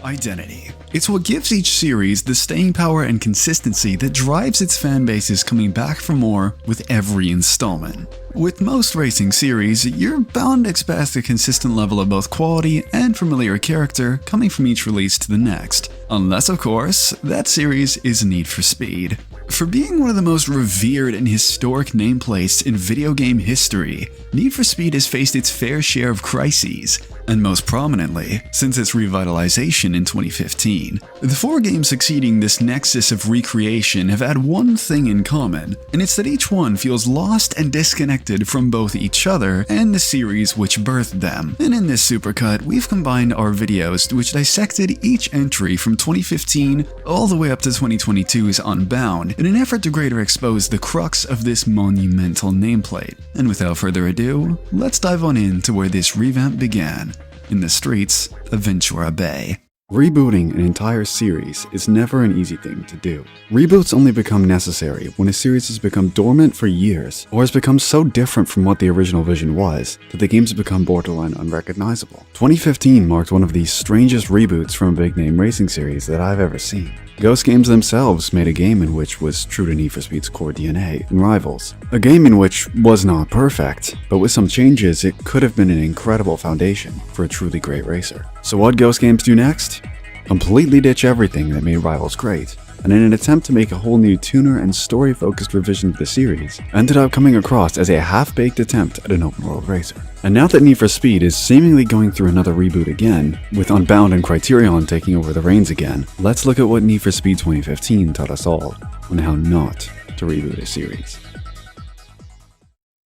Identity. It's what gives each series the staying power and consistency that drives its fan bases coming back for more with every installment. With most racing series, you're bound to expect a consistent level of both quality and familiar character coming from each release to the next. Unless, of course, that series is Need for Speed. For being one of the most revered and historic nameplates in video game history, Need for Speed has faced its fair share of crises, and most prominently, since its revitalization in 2015. The four games succeeding this nexus of recreation have had one thing in common, and it's that each one feels lost and disconnected from both each other and the series which birthed them. And in this supercut, we've combined our videos which dissected each entry from 2015 all the way up to 2022's Unbound in an effort to greater expose the crux of this monumental nameplate. And without further ado, let's dive on into where this revamp began, in the streets of Ventura Bay. Rebooting an entire series is never an easy thing to do. Reboots only become necessary when a series has become dormant for years, or has become so different from what the original vision was that the games have become borderline unrecognizable. 2015 marked one of the strangest reboots from a big-name racing series that I've ever seen. Ghost Games themselves made a game in which was true to Need for Speed's core DNA and Rivals. A game in which was not perfect, but with some changes it could have been an incredible foundation for a truly great racer. So what Ghost Games do next? Completely ditch everything that made Rivals great, and in an attempt to make a whole new tuner and story-focused revision of the series, ended up coming across as a half-baked attempt at an open-world racer. And now that Need for Speed is seemingly going through another reboot again, with Unbound and Criterion taking over the reins again, let's look at what Need for Speed 2015 taught us all on how not to reboot a series.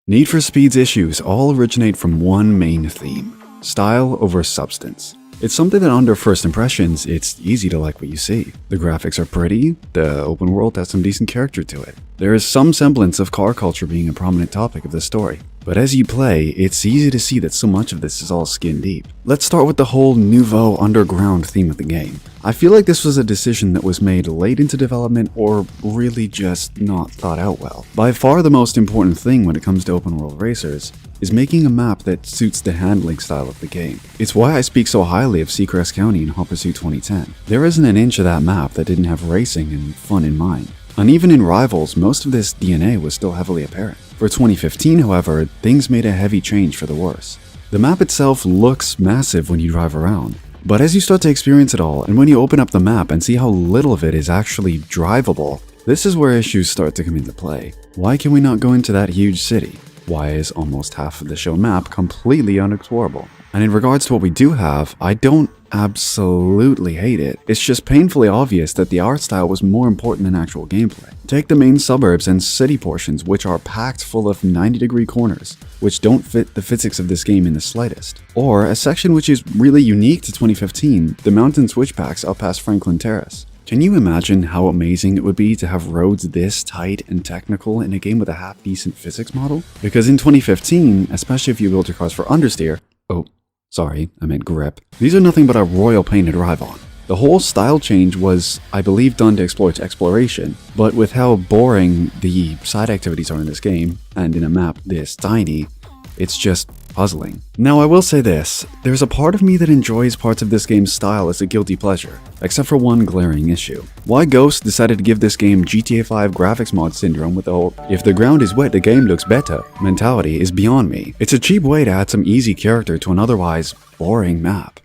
Need for Speed's issues all originate from one main theme: style over substance. It's something that under first impressions, it's easy to like what you see. The graphics are pretty, the open world has some decent character to it. There is some semblance of car culture being a prominent topic of the story. But as you play, it's easy to see that so much of this is all skin deep. Let's start with the whole nouveau underground theme of the game. I feel like this was a decision that was made late into development or really just not thought out well. By far the most important thing when it comes to open world racers is making a map that suits the handling style of the game. It's why I speak so highly of Seacrest County in Hot Pursuit 2010. There isn't an inch of that map that didn't have racing and fun in mind. And even in Rivals, most of this DNA was still heavily apparent. For 2015, however, things made a heavy change for the worse. The map itself looks massive when you drive around, but as you start to experience it all, and when you open up the map and see how little of it is actually drivable, this is where issues start to come into play. Why can we not go into that huge city? Why is almost half of the show map completely unexplorable? And in regards to what we do have, I don't absolutely hate it. It's just painfully obvious that the art style was more important than actual gameplay. Take the main suburbs and city portions, which are packed full of 90-degree corners, which don't fit the physics of this game in the slightest. Or a section which is really unique to 2015, the mountain switchbacks up past Franklin Terrace. Can you imagine how amazing it would be to have roads this tight and technical in a game with a half-decent physics model? Because in 2015, especially if you build your cars for understeer, sorry, I meant grip, these are nothing but a royal pain to drive on. The whole style change was, I believe, done to exploit exploration, but with how boring the side activities are in this game, and in a map this tiny, it's just puzzling. Now I will say this, there's a part of me that enjoys parts of this game's style as a guilty pleasure, except for one glaring issue. Why Ghost decided to give this game GTA 5 graphics mod syndrome with the whole "if the ground is wet the game looks better" mentality is beyond me. It's a cheap way to add some easy character to an otherwise boring map.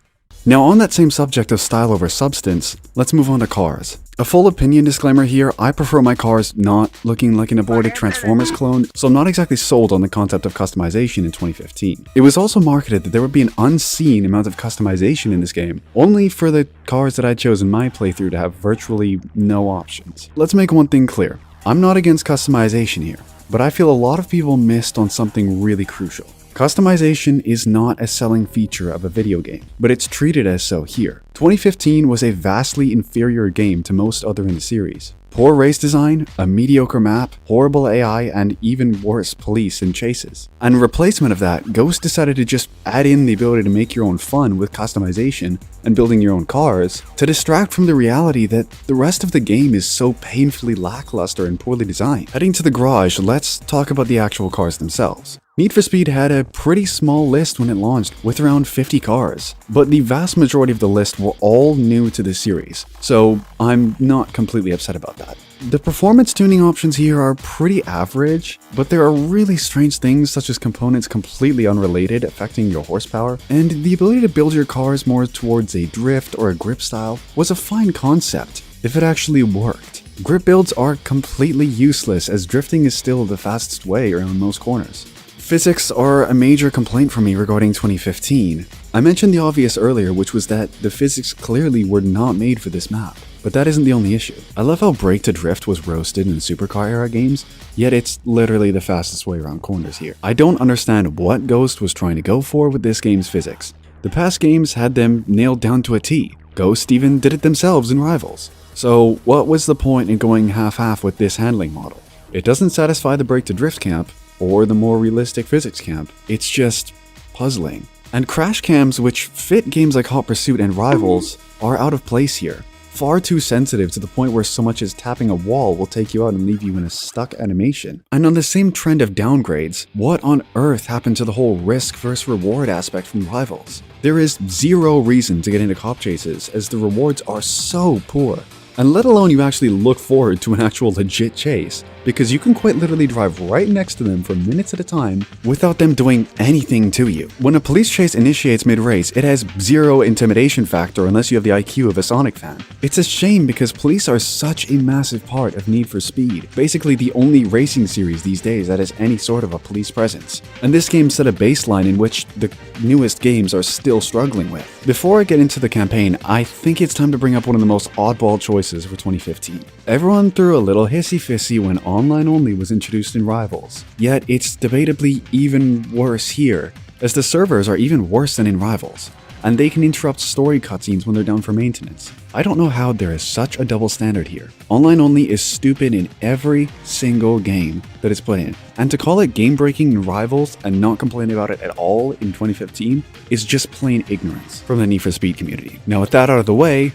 Now on that same subject of style over substance, let's move on to cars. A full opinion disclaimer here, I prefer my cars not looking like an aborted Transformers clone, so I'm not exactly sold on the concept of customization in 2015. It was also marketed that there would be an unseen amount of customization in this game, only for the cars that I chose in my playthrough to have virtually no options. Let's make one thing clear, I'm not against customization here, but I feel a lot of people missed on something really crucial. Customization is not a selling feature of a video game, but it's treated as so here. 2015 was a vastly inferior game to most other in the series. Poor race design, a mediocre map, horrible AI, and even worse police and chases. And in replacement of that, Ghost decided to just add in the ability to make your own fun with customization and building your own cars, to distract from the reality that the rest of the game is so painfully lackluster and poorly designed. Heading to the garage, let's talk about the actual cars themselves. Need for Speed had a pretty small list when it launched, with around 50 cars, but the vast majority of the list were all new to the series, so I'm not completely upset about that. The performance tuning options here are pretty average, but there are really strange things such as components completely unrelated affecting your horsepower, and the ability to build your cars more towards a drift or a grip style was a fine concept, if it actually worked. Grip builds are completely useless as drifting is still the fastest way around most corners. Physics are a major complaint for me regarding 2015. I mentioned the obvious earlier, which was that the physics clearly were not made for this map. But that isn't the only issue. I love how brake to drift was roasted in supercar era games, yet it's literally the fastest way around corners here. I don't understand what Ghost was trying to go for with this game's physics. The past games had them nailed down to a T. Ghost even did it themselves in Rivals. So what was the point in going half-half with this handling model? It doesn't satisfy the brake to drift camp, or the more realistic physics camp. It's just puzzling. And crash cams, which fit games like Hot Pursuit and Rivals, are out of place here. Far too sensitive to the point where so much as tapping a wall will take you out and leave you in a stuck animation. And on the same trend of downgrades, what on earth happened to the whole risk versus reward aspect from Rivals? There is zero reason to get into cop chases as the rewards are so poor. And let alone you actually look forward to an actual legit chase, because you can quite literally drive right next to them for minutes at a time without them doing anything to you. When a police chase initiates mid-race, it has zero intimidation factor unless you have the IQ of a Sonic fan. It's a shame because police are such a massive part of Need for Speed, basically the only racing series these days that has any sort of a police presence. And this game set a baseline in which the newest games are still struggling with. Before I get into the campaign, I think it's time to bring up one of the most oddball choices for 2015. Everyone threw a little hissy-fissy when online only was introduced in Rivals, yet it's debatably even worse here, as the servers are even worse than in Rivals, and they can interrupt story cutscenes when they're down for maintenance. I don't know how there is such a double standard here. Online only is stupid in every single game that it's put in, and to call it game-breaking in Rivals and not complain about it at all in 2015 is just plain ignorance from the Need for Speed community. Now with that out of the way,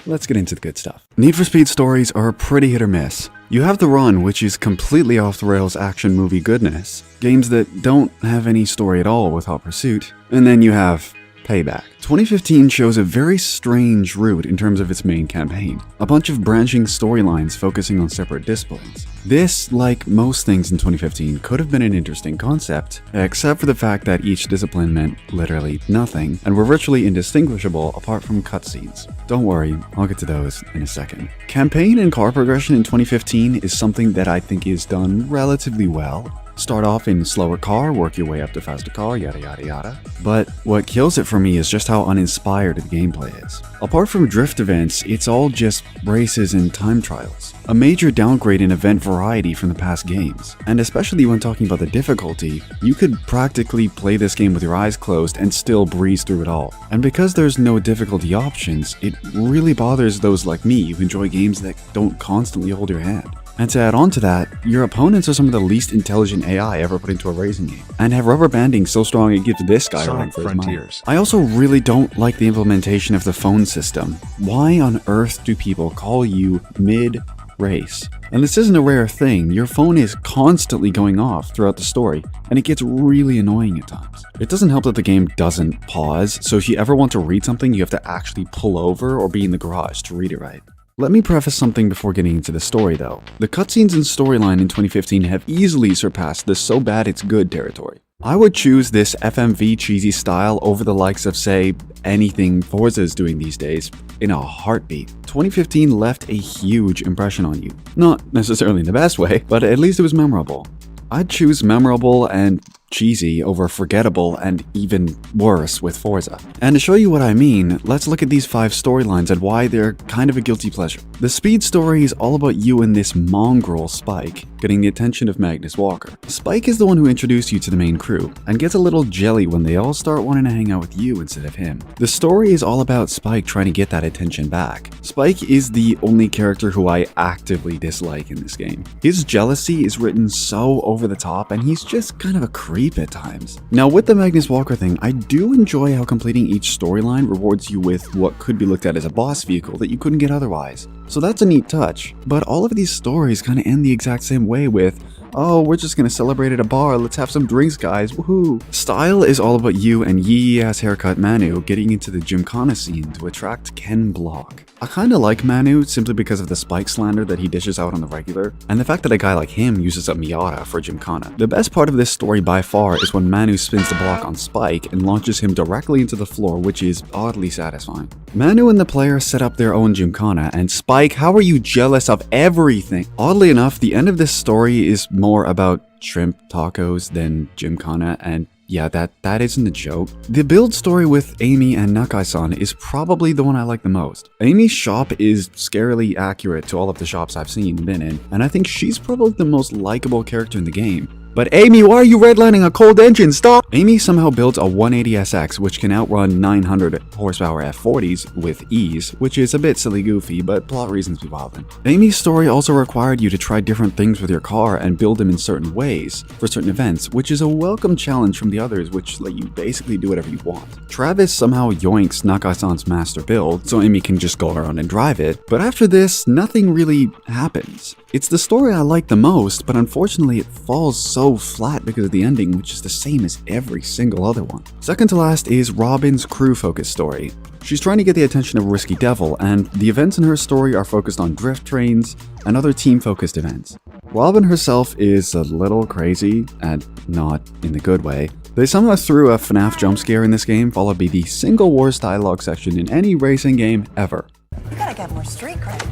let's get into the good stuff. Need for Speed stories are pretty hit or miss. You have The Run, which is completely off the rails action movie goodness, games that don't have any story at all with Hot Pursuit, and then you have Payback. 2015 shows a very strange route in terms of its main campaign, a bunch of branching storylines focusing on separate disciplines. This, like most things in 2015, could have been an interesting concept, except for the fact that each discipline meant literally nothing, and were virtually indistinguishable apart from cutscenes. Don't worry, I'll get to those in a second. Campaign and car progression in 2015 is something that I think is done relatively well. Start off in slower car, work your way up to faster car, yada yada yada. But what kills it for me is just how uninspired the gameplay is. Apart from drift events, it's all just races and time trials. A major downgrade in event variety from the past games. And especially when talking about the difficulty, you could practically play this game with your eyes closed and still breeze through it all. And because there's no difficulty options, it really bothers those like me who enjoy games that don't constantly hold your hand. And to add on to that, your opponents are some of the least intelligent AI ever put into a racing game, and have rubber banding so strong it gives this guy a run for his money. I also really don't like the implementation of the phone system. Why on earth do people call you mid-race? And this isn't a rare thing, your phone is constantly going off throughout the story, and it gets really annoying at times. It doesn't help that the game doesn't pause, so if you ever want to read something, you have to actually pull over or be in the garage to read it right. Let me preface something before getting into the story though. The cutscenes and storyline in 2015 have easily surpassed the so bad it's good territory. I would choose this FMV cheesy style over the likes of, say, anything Forza is doing these days in a heartbeat. 2015 left a huge impression on you. Not necessarily in the best way, but at least it was memorable. I'd choose memorable and cheesy over forgettable and even worse with Forza. And to show you what I mean, let's look at these 5 storylines and why they're kind of a guilty pleasure. The Speed story is all about you and this mongrel Spike getting the attention of Magnus Walker. Spike is the one who introduced you to the main crew and gets a little jelly when they all start wanting to hang out with you instead of him. The story is all about Spike trying to get that attention back. Spike is the only character who I actively dislike in this game. His jealousy is written so over the top and he's just kind of a creep at times. Now with the Magnus Walker thing, I do enjoy how completing each storyline rewards you with what could be looked at as a boss vehicle that you couldn't get otherwise. So that's a neat touch, but all of these stories kind of end the exact same way with, Oh, we're just gonna celebrate at a bar, let's have some drinks guys, woohoo. Style is all about you and yee-ass haircut Manu getting into the gymkhana scene to attract Ken Block. I kinda like Manu simply because of the Spike slander that he dishes out on the regular, and the fact that a guy like him uses up Miata for gymkhana. The best part of this story by far is when Manu spins the block on Spike and launches him directly into the floor, which is oddly satisfying. Manu and the player set up their own gymkhana, and Spike, how are you jealous of everything? Oddly enough, the end of this story is more about shrimp tacos than gymkhana, and yeah, that isn't a joke. The build story with Amy and Nakai-san is probably the one I like the most. Amy's shop is scarily accurate to all of the shops I've seen and been in, and I think she's probably the most likable character in the game. But Amy, why are you redlining a cold engine? Stop! Amy somehow builds a 180SX which can outrun 900 horsepower F40s with ease, which is a bit silly goofy, but plot reasons be wildin'. Amy's story also required you to try different things with your car and build them in certain ways for certain events, which is a welcome challenge from the others which let you basically do whatever you want. Travis somehow yoinks Nakai-san's master build so Amy can just go around and drive it, but after this, nothing really happens. It's the story I like the most, but unfortunately it falls so flat because of the ending, which is the same as every single other one. Second to last is Robin's crew-focused story. She's trying to get the attention of Risky Devil, and the events in her story are focused on drift trains and other team-focused events. Robin herself is a little crazy, and not in the good way. They somehow threw a FNAF jump scare in this game, followed by the single worst dialogue section in any racing game ever. You gotta get more street cred.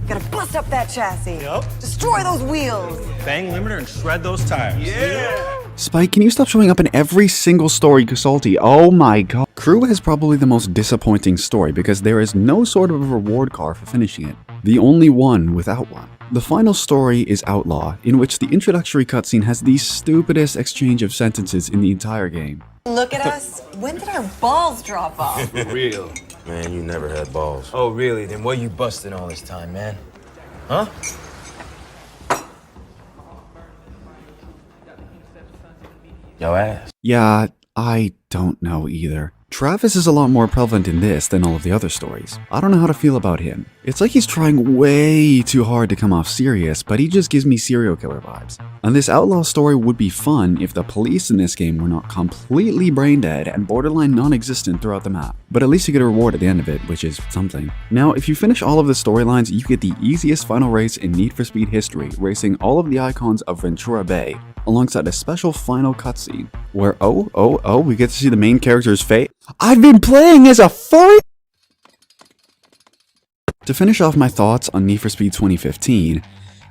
Gotta bust up that chassis. Yup. Destroy those wheels. Bang limiter and shred those tires. Yeah. Spike, can you stop showing up in every single story, Salty? Oh my god. Crew has probably the most disappointing story because there is no sort of a reward car for finishing it. The only one without one. The final story is Outlaw, in which the introductory cutscene has the stupidest exchange of sentences in the entire game. Look at us. When did our balls drop off? Real. Man, you never had balls. Oh, really? Then what you busting all this time, man? Huh? Yo ass. Yeah, I don't know either. Travis is a lot more prevalent in this than all of the other stories. I don't know how to feel about him. It's like he's trying way too hard to come off serious, but he just gives me serial killer vibes. And this outlaw story would be fun if the police in this game were not completely brain dead and borderline non-existent throughout the map. But at least you get a reward at the end of it, which is something. Now, if you finish all of the storylines, you get the easiest final race in Need for Speed history, racing all of the icons of Ventura Bay, alongside a special final cutscene, where we get to see the main character's fate. I've been playing as a furry! To finish off my thoughts on Need for Speed 2015,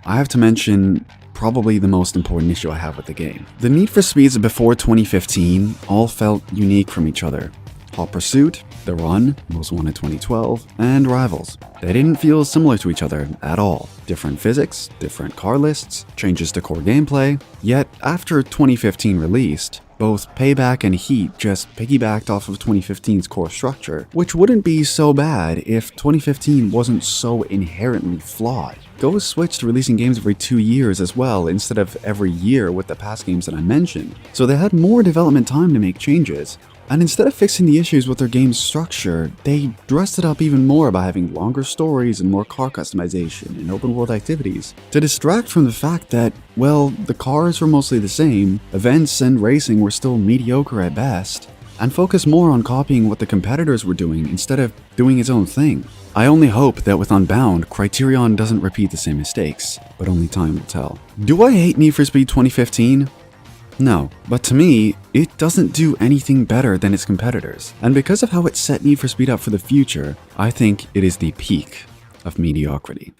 I have to mention probably the most important issue I have with the game. The Need for Speeds before 2015 all felt unique from each other. Hot Pursuit, The Run, Most Wanted 2012, and Rivals. They didn't feel similar to each other at all. Different physics, different car lists, changes to core gameplay. Yet, after 2015 released, both Payback and Heat just piggybacked off of 2015's core structure, which wouldn't be so bad if 2015 wasn't so inherently flawed. Ghost switched to releasing games every 2 years as well, instead of every year with the past games that I mentioned, so they had more development time to make changes. And instead of fixing the issues with their game's structure, they dressed it up even more by having longer stories and more car customization and open world activities, to distract from the fact that, well, the cars were mostly the same, events and racing were still mediocre at best, and focus more on copying what the competitors were doing instead of doing its own thing. I only hope that with Unbound, Criterion doesn't repeat the same mistakes, but only time will tell. Do I hate Need for Speed 2015? No, but to me, it doesn't do anything better than its competitors, and because of how it set Need for Speed up for the future, I think it is the peak of mediocrity.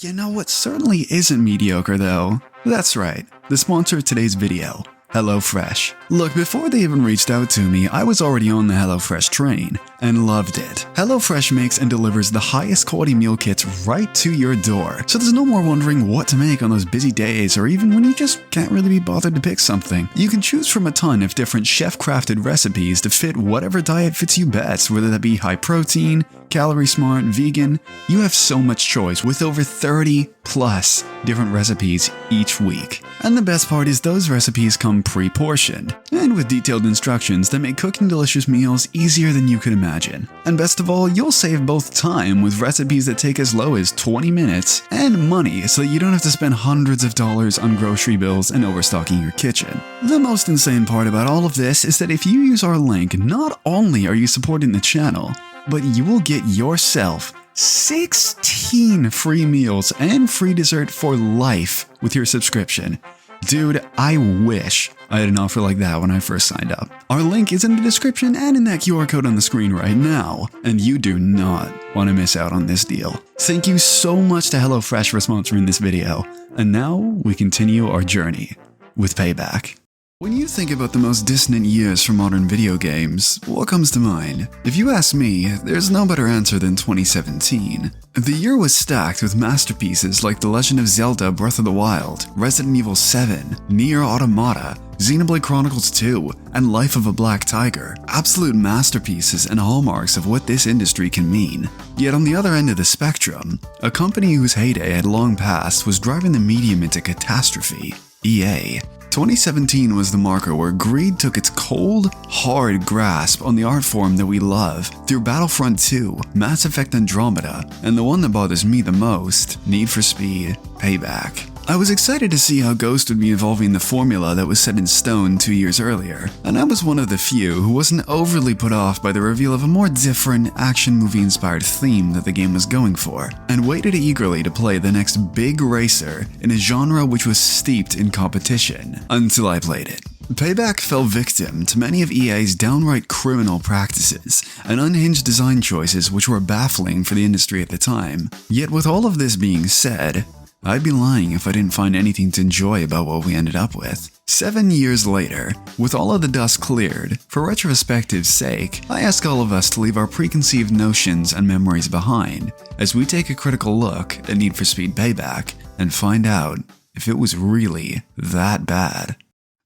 You know what certainly isn't mediocre though? That's right, the sponsor of today's video, HelloFresh. Look, before they even reached out to me, I was already on the HelloFresh train and loved it. HelloFresh makes and delivers the highest quality meal kits right to your door, so there's no more wondering what to make on those busy days or even when you just can't really be bothered to pick something. You can choose from a ton of different chef-crafted recipes to fit whatever diet fits you best, whether that be high protein, calorie smart, vegan, you have so much choice with over 30 plus different recipes each week. And the best part is those recipes come pre-portioned, and with detailed instructions that make cooking delicious meals easier than you could imagine. And best of all, you'll save both time with recipes that take as low as 20 minutes, and money so that you don't have to spend hundreds of dollars on grocery bills and overstocking your kitchen. The most insane part about all of this is that if you use our link, not only are you supporting the channel, but you will get yourself 16 free meals and free dessert for life with your subscription. Dude, I wish I had an offer like that when I first signed up. Our link is in the description and in that QR code on the screen right now, and you do not want to miss out on this deal. Thank you so much to HelloFresh for sponsoring this video, and now we continue our journey with Payback. When you think about the most dissonant years for modern video games, what comes to mind? If you ask me, there's no better answer than 2017. The year was stacked with masterpieces like The Legend of Zelda Breath of the Wild, Resident Evil 7, Nier Automata, Xenoblade Chronicles 2, and Life of a Black Tiger. Absolute masterpieces and hallmarks of what this industry can mean. Yet on the other end of the spectrum, a company whose heyday had long passed was driving the medium into catastrophe: EA. 2017 was the marker where greed took its cold, hard grasp on the art form that we love through Battlefront 2, Mass Effect Andromeda, and the one that bothers me the most, Need for Speed Payback. I was excited to see how Ghost would be evolving the formula that was set in stone 2 years earlier, and I was one of the few who wasn't overly put off by the reveal of a more different, action movie-inspired theme that the game was going for, and waited eagerly to play the next big racer in a genre which was steeped in competition, until I played it. Payback fell victim to many of EA's downright criminal practices and unhinged design choices which were baffling for the industry at the time. Yet with all of this being said, I'd be lying if I didn't find anything to enjoy about what we ended up with. 7 years later, with all of the dust cleared, for retrospective's sake, I ask all of us to leave our preconceived notions and memories behind as we take a critical look at Need for Speed Payback and find out if it was really that bad.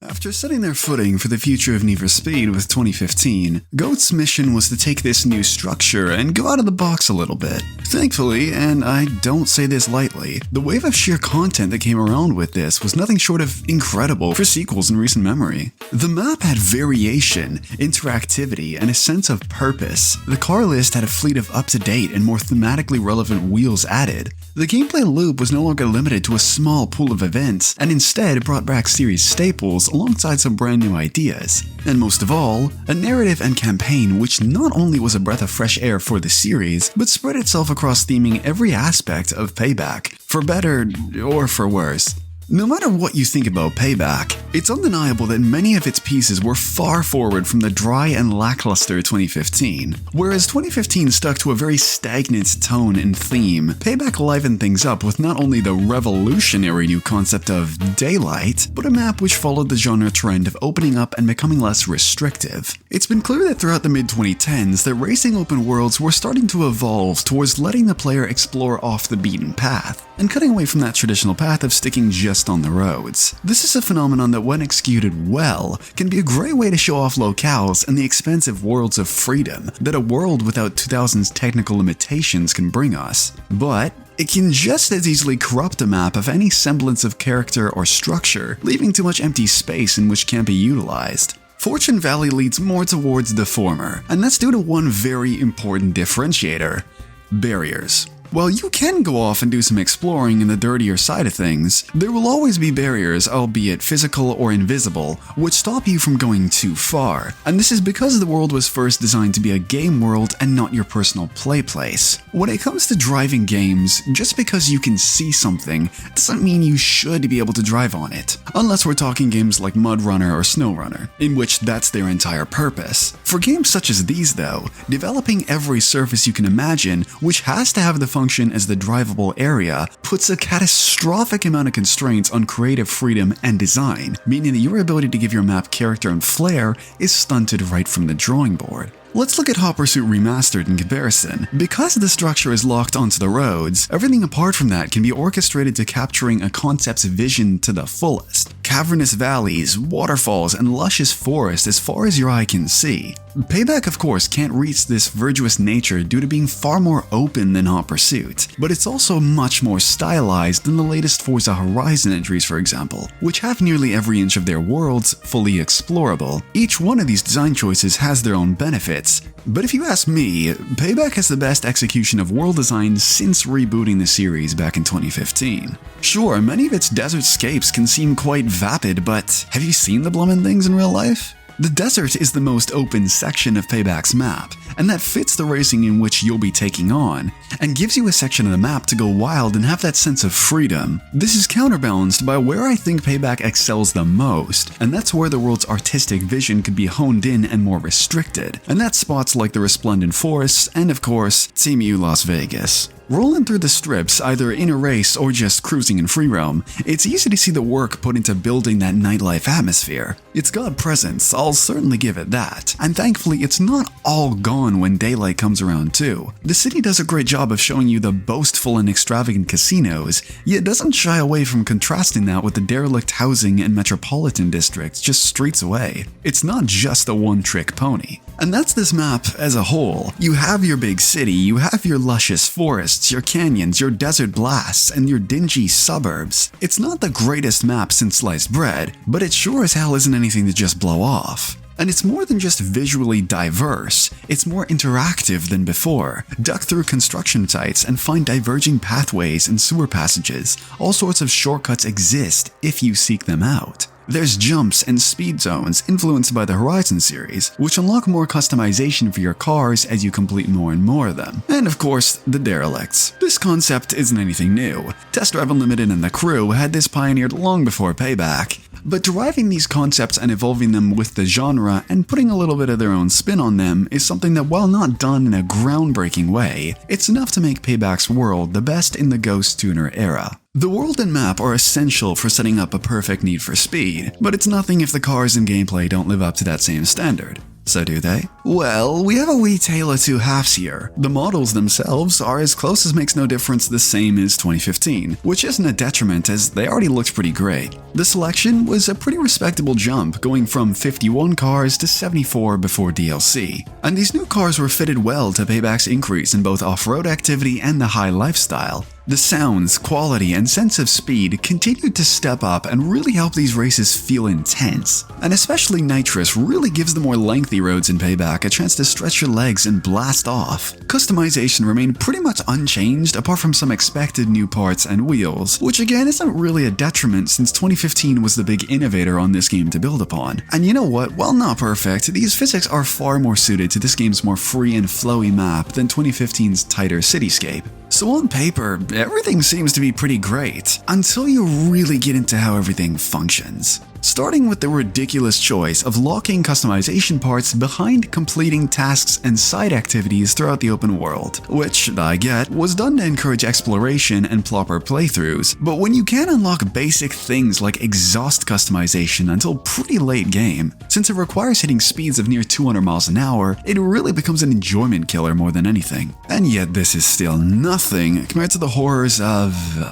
After setting their footing for the future of Need for Speed with 2015, Goat's mission was to take this new structure and go out of the box a little bit. Thankfully, and I don't say this lightly, the wave of sheer content that came around with this was nothing short of incredible for sequels in recent memory. The map had variation, interactivity, and a sense of purpose. The car list had a fleet of up-to-date and more thematically relevant wheels added. The gameplay loop was no longer limited to a small pool of events, and instead brought back series staples alongside some brand new ideas. And most of all, a narrative and campaign which not only was a breath of fresh air for the series, but spread itself across theming every aspect of Payback, for better or for worse. No matter what you think about Payback, it's undeniable that many of its pieces were far forward from the dry and lackluster 2015. Whereas 2015 stuck to a very stagnant tone and theme, Payback livened things up with not only the revolutionary new concept of daylight, but a map which followed the genre trend of opening up and becoming less restrictive. It's been clear that throughout the mid-2010s that racing open worlds were starting to evolve towards letting the player explore off the beaten path, and cutting away from that traditional path of sticking just on the roads. This is a phenomenon that, when executed well, can be a great way to show off locales and the expansive worlds of freedom that a world without 2000's technical limitations can bring us. But it can just as easily corrupt a map of any semblance of character or structure, leaving too much empty space in which can't be utilized. Fortune Valley leads more towards the former, and that's due to one very important differentiator: barriers. While you can go off and do some exploring in the dirtier side of things, there will always be barriers, albeit physical or invisible, which stop you from going too far. And this is because the world was first designed to be a game world and not your personal play place. When it comes to driving games, just because you can see something doesn't mean you should be able to drive on it. Unless we're talking games like Mud Runner or Snow Runner, in which that's their entire purpose. For games such as these though, developing every surface you can imagine, which has to have the function as the drivable area, puts a catastrophic amount of constraints on creative freedom and design, meaning that your ability to give your map character and flair is stunted right from the drawing board. Let's look at Hot Pursuit Remastered in comparison. Because the structure is locked onto the roads, everything apart from that can be orchestrated to capturing a concept's vision to the fullest. Cavernous valleys, waterfalls, and luscious forests as far as your eye can see. Payback, of course, can't reach this virtuous nature due to being far more open than Hot Pursuit, but it's also much more stylized than the latest Forza Horizon entries, for example, which have nearly every inch of their worlds fully explorable. Each one of these design choices has their own benefits, but if you ask me, Payback has the best execution of world design since rebooting the series back in 2015. Sure, many of its desert scapes can seem quite vapid, but have you seen the bloomin' things in real life? The desert is the most open section of Payback's map, and that fits the racing in which you'll be taking on, and gives you a section of the map to go wild and have that sense of freedom. This is counterbalanced by where I think Payback excels the most, and that's where the world's artistic vision could be honed in and more restricted, and that's spots like the resplendent forests and, of course, Team U Las Vegas. Rolling through the strips, either in a race or just cruising in free roam, it's easy to see the work put into building that nightlife atmosphere. It's got presence, I'll certainly give it that. And thankfully, it's not all gone when daylight comes around too. The city does a great job of showing you the boastful and extravagant casinos, yet doesn't shy away from contrasting that with the derelict housing and metropolitan districts just streets away. It's not just a one-trick pony. And that's this map as a whole. You have your big city, you have your luscious forests, your canyons, your desert blasts, and your dingy suburbs. It's not the greatest map since sliced bread, but it sure as hell isn't anything to just blow off. And it's more than just visually diverse, it's more interactive than before. Duck through construction sites and find diverging pathways and sewer passages. All sorts of shortcuts exist if you seek them out. There's jumps and speed zones influenced by the Horizon series, which unlock more customization for your cars as you complete more and more of them. And of course, the derelicts. This concept isn't anything new. Test Drive Unlimited and the crew had this pioneered long before Payback. But deriving these concepts and evolving them with the genre and putting a little bit of their own spin on them is something that, while not done in a groundbreaking way, it's enough to make Payback's world the best in the Ghost Tuner era. The world and map are essential for setting up a perfect Need for Speed, but it's nothing if the cars and gameplay don't live up to that same standard. So do they? Well, we have a wee tale of two halves here. The models themselves are as close as makes no difference the same as 2015, which isn't a detriment as they already looked pretty great. The selection was a pretty respectable jump, going from 51 cars to 74 before DLC. And these new cars were fitted well to Payback's increase in both off-road activity and the high lifestyle. The sounds, quality, and sense of speed continued to step up and really help these races feel intense. And especially Nitrous really gives the more lengthy roads in Payback a chance to stretch your legs and blast off. Customization remained pretty much unchanged apart from some expected new parts and wheels, which again isn't really a detriment since 2015 was the big innovator on this game to build upon. And you know what, while not perfect, these physics are far more suited to this game's more free and flowy map than 2015's tighter cityscape. So on paper, everything seems to be pretty great, until you really get into how everything functions. Starting with the ridiculous choice of locking customization parts behind completing tasks and side activities throughout the open world, which, I get, was done to encourage exploration and plopper playthroughs, but when you can't unlock basic things like exhaust customization until pretty late game, since it requires hitting speeds of near 200 miles an hour, it really becomes an enjoyment killer more than anything. And yet this is still nothing compared to the horrors of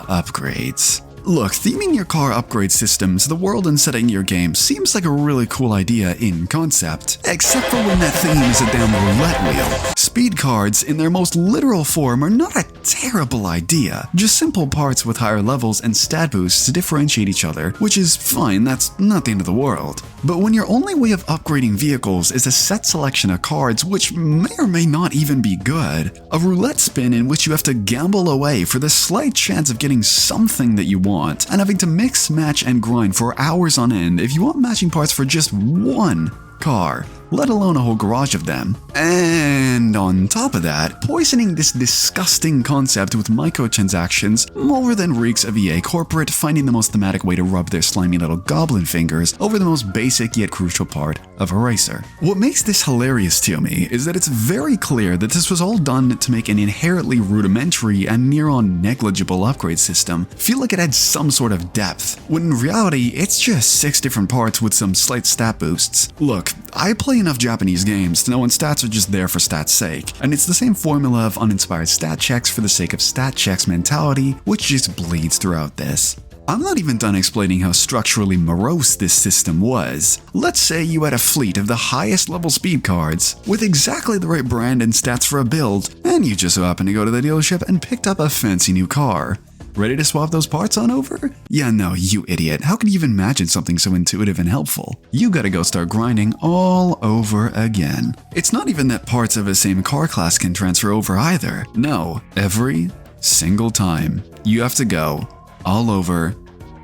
upgrades. Look, theming your car upgrade system to the world and setting your game seems like a really cool idea in concept, except for when that theme is a damn roulette wheel. Speed cards, in their most literal form, are not a terrible idea, just simple parts with higher levels and stat boosts to differentiate each other, which is fine, that's not the end of the world. But when your only way of upgrading vehicles is a set selection of cards which may or may not even be good, a roulette spin in which you have to gamble away for the slight chance of getting something that you want, and having to mix, match, and grind for hours on end if you want matching parts for just one car, let alone a whole garage of them. And on top of that, poisoning this disgusting concept with microtransactions more than reeks of EA corporate finding the most thematic way to rub their slimy little goblin fingers over the most basic yet crucial part of a racer. What makes this hilarious to me is that it's very clear that this was all done to make an inherently rudimentary and near-on negligible upgrade system feel like it had some sort of depth, when in reality it's just 6 different parts with some slight stat boosts. Look, I play enough Japanese games to know when stats are just there for stats' sake, and it's the same formula of uninspired stat checks for the sake of stat checks mentality, which just bleeds throughout this. I'm not even done explaining how structurally morose this system was. Let's say you had a fleet of the highest level speed cards, with exactly the right brand and stats for a build, and you just so happened to go to the dealership and picked up a fancy new car. Ready to swap those parts on over? Yeah, no, you idiot. How could you even imagine something so intuitive and helpful? You gotta go start grinding all over again. It's not even that parts of the same car class can transfer over either. No, every single time you have to go all over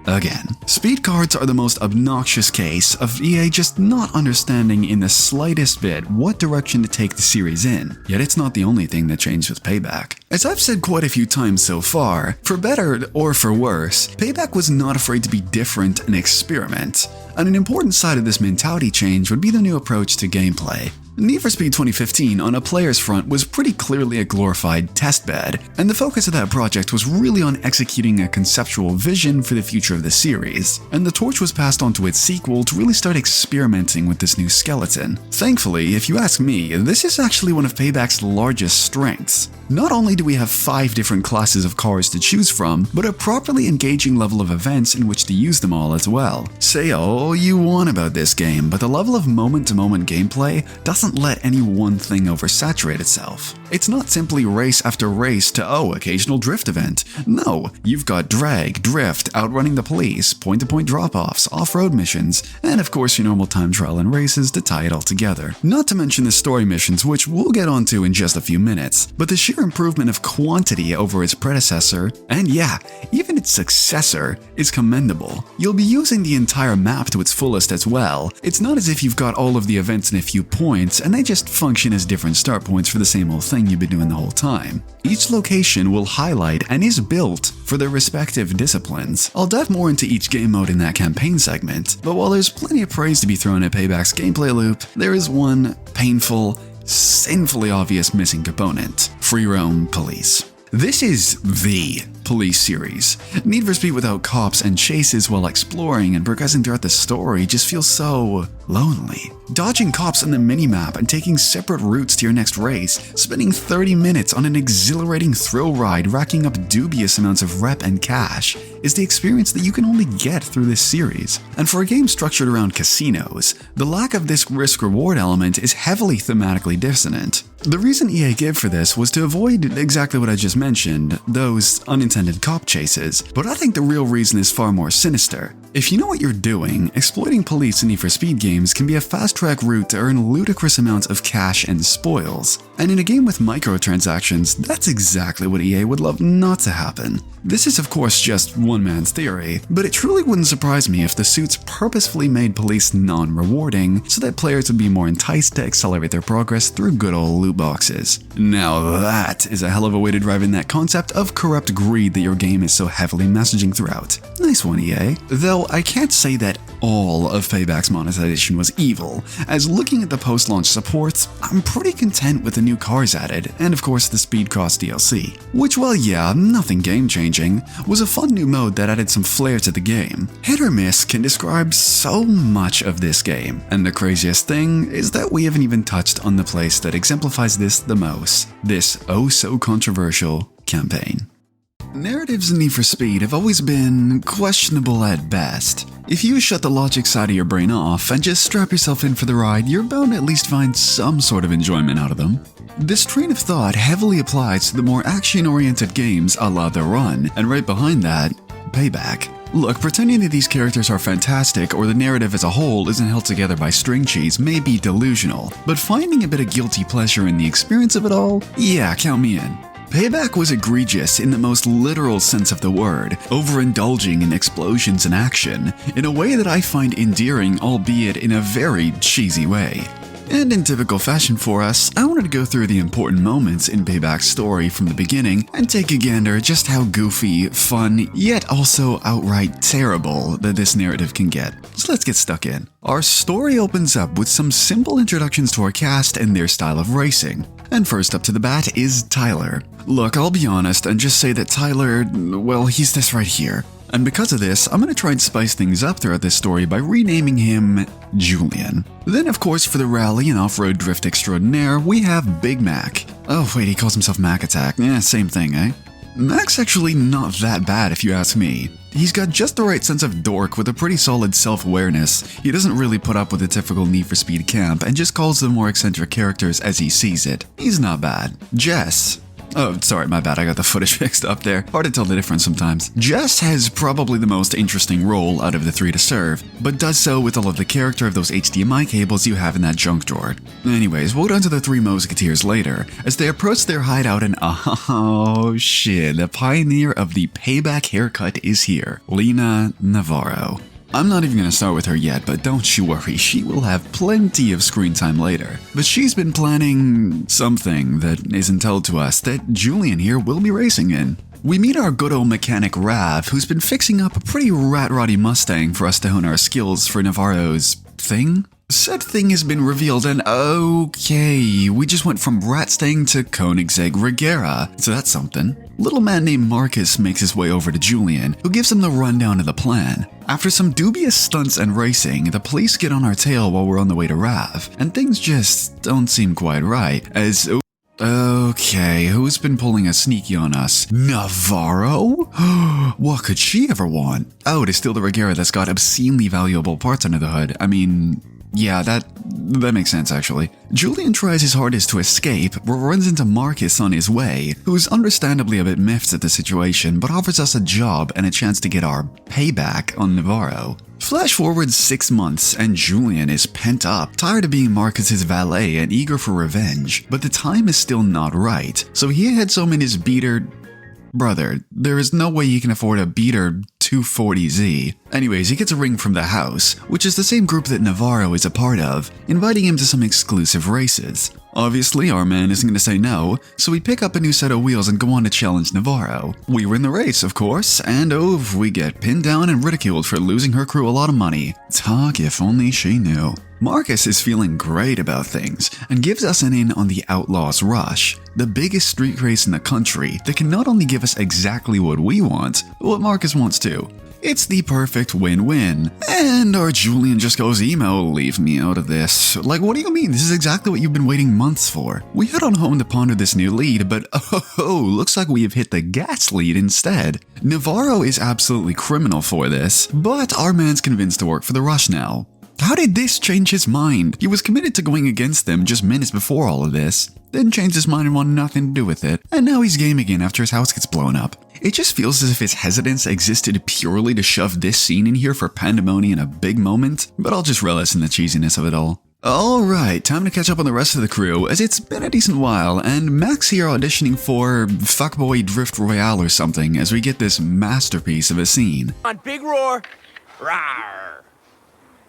again. Speed cards are the most obnoxious case of EA just not understanding in the slightest bit what direction to take the series in, yet it's not the only thing that changed with Payback. As I've said quite a few times so far, for better or for worse, Payback was not afraid to be different and experiment, and an important side of this mentality change would be the new approach to gameplay. Need for Speed 2015 on a player's front was pretty clearly a glorified testbed, and the focus of that project was really on executing a conceptual vision for the future of the series, and the torch was passed on to its sequel to really start experimenting with this new skeleton. Thankfully, if you ask me, this is actually one of Payback's largest strengths. Not only do we have 5 different classes of cars to choose from, but a properly engaging level of events in which to use them all as well. Say all you want about this game, but the level of moment-to-moment gameplay doesn't let any one thing oversaturate itself. It's not simply race after race to, occasional drift event. No, you've got drag, drift, outrunning the police, point-to-point drop-offs, off-road missions, and of course your normal time trial and races to tie it all together. Not to mention the story missions, which we'll get onto in just a few minutes, but the sheer improvement of quantity over its predecessor, and yeah, even its successor, is commendable. You'll be using the entire map to its fullest as well. It's not as if you've got all of the events in a few points, and they just function as different start points for the same old thing you've been doing the whole time. Each location will highlight and is built for their respective disciplines. I'll dive more into each game mode in that campaign segment, but while there's plenty of praise to be thrown at Payback's gameplay loop, there is one painful, sinfully obvious missing component: free roam police. This is the police series. Need for Speed without cops and chases while exploring and progressing throughout the story just feels so lonely. Dodging cops on the minimap and taking separate routes to your next race, spending 30 minutes on an exhilarating thrill ride racking up dubious amounts of rep and cash is the experience that you can only get through this series. And for a game structured around casinos, the lack of this risk-reward element is heavily thematically dissonant. The reason EA gave for this was to avoid exactly what I just mentioned, those unintended cop chases, but I think the real reason is far more sinister. If you know what you're doing, exploiting police in Need for Speed games can be a fast-track route to earn ludicrous amounts of cash and spoils. And in a game with microtransactions, that's exactly what EA would love not to happen. This is of course just one man's theory, but it truly wouldn't surprise me if the suits purposefully made police non-rewarding so that players would be more enticed to accelerate their progress through good old loot boxes. Now that is a hell of a way to drive in that concept of corrupt greed that your game is so heavily messaging throughout. Nice one, EA. Though I can't say that all of Payback's monetization was evil, as looking at the post-launch support, I'm pretty content with the new cars added, and of course the Speed Cross DLC, which, while yeah, nothing game-changing, was a fun new mode that added some flair to the game. Hit or miss can describe so much of this game, and the craziest thing is that we haven't even touched on the place that exemplifies this the most, this oh-so-controversial campaign. Narratives in Need for Speed have always been questionable at best. If you shut the logic side of your brain off and just strap yourself in for the ride, you're bound to at least find some sort of enjoyment out of them. This train of thought heavily applies to the more action-oriented games a la The Run, and right behind that, Payback. Look, pretending that these characters are fantastic or the narrative as a whole isn't held together by string cheese may be delusional, but finding a bit of guilty pleasure in the experience of it all, yeah, count me in. Payback was egregious in the most literal sense of the word, overindulging in explosions and action, in a way that I find endearing, albeit in a very cheesy way. And in typical fashion for us, I wanted to go through the important moments in Payback's story from the beginning and take a gander at just how goofy, fun, yet also outright terrible that this narrative can get. So let's get stuck in. Our story opens up with some simple introductions to our cast and their style of racing. And first up to the bat is Tyler. Look, I'll be honest and just say that Tyler, well, he's this right here. And because of this, I'm gonna try and spice things up throughout this story by renaming him Julian. Then of course for the rally and off-road drift extraordinaire, we have Big Mac. Oh wait, he calls himself Mac Attack. Yeah, same thing, eh? Mac's actually not that bad if you ask me. He's got just the right sense of dork with a pretty solid self-awareness. He doesn't really put up with the typical Need for Speed camp and just calls the more eccentric characters as he sees it. He's not bad. Jess. Oh, sorry, my bad, I got the footage mixed up there. Hard to tell the difference sometimes. Jess has probably the most interesting role out of the three to serve, but does so with all of the character of those HDMI cables you have in that junk drawer. Anyways, we'll get onto the three Musketeers later, as they approach their hideout and oh shit, the pioneer of the Payback haircut is here, Lena Navarro. I'm not even gonna start with her yet, but don't you worry, she will have plenty of screen time later. But she's been planning something that isn't told to us that Julian here will be racing in. We meet our good old mechanic Rav, who's been fixing up a pretty rat-roddy Mustang for us to hone our skills for Navarro's thing? Said thing has been revealed and okay, we just went from Ratstang to Koenigsegg Regera, so that's something. Little man named Marcus makes his way over to Julian, who gives him the rundown of the plan. After some dubious stunts and racing, the police get on our tail while we're on the way to Rav, and things just don't seem quite right, as okay, who's been pulling a sneaky on us? Navarro? What could she ever want? Oh, to steal the Regera that's got obscenely valuable parts under the hood. I mean, yeah, that makes sense actually. Julian tries his hardest to escape, but runs into Marcus on his way, who's understandably a bit miffed at the situation, but offers us a job and a chance to get our payback on Navarro. Flash forward 6 months, and Julian is pent up, tired of being Marcus's valet and eager for revenge, but the time is still not right, so he heads home in his beater. Brother, there is no way he can afford a beater 240Z. Anyways, he gets a ring from the house, which is the same group that Navarro is a part of, inviting him to some exclusive races. Obviously, our man isn't going to say no, so we pick up a new set of wheels and go on to challenge Navarro. We win the race, of course, and we get pinned down and ridiculed for losing her crew a lot of money. Talk if only she knew. Marcus is feeling great about things and gives us an in on the Outlaws Rush, the biggest street race in the country that can not only give us exactly what we want, but what Marcus wants too. It's the perfect win-win. And our Julian just goes emo, leave me out of this. Like, what do you mean? This is exactly what you've been waiting months for. We head on home to ponder this new lead, but looks like we have hit the gas lead instead. Navarro is absolutely criminal for this, but our man's convinced to work for the Rush now. How did this change his mind? He was committed to going against them just minutes before all of this, then changed his mind and wanted nothing to do with it, and now he's game again after his house gets blown up. It just feels as if his hesitance existed purely to shove this scene in here for pandemonium and a big moment, but I'll just relish in the cheesiness of it all. Alright, time to catch up on the rest of the crew, as it's been a decent while, and Mac's here auditioning for Fuckboy Drift Royale or something as we get this masterpiece of a scene. On big roar. Rawr.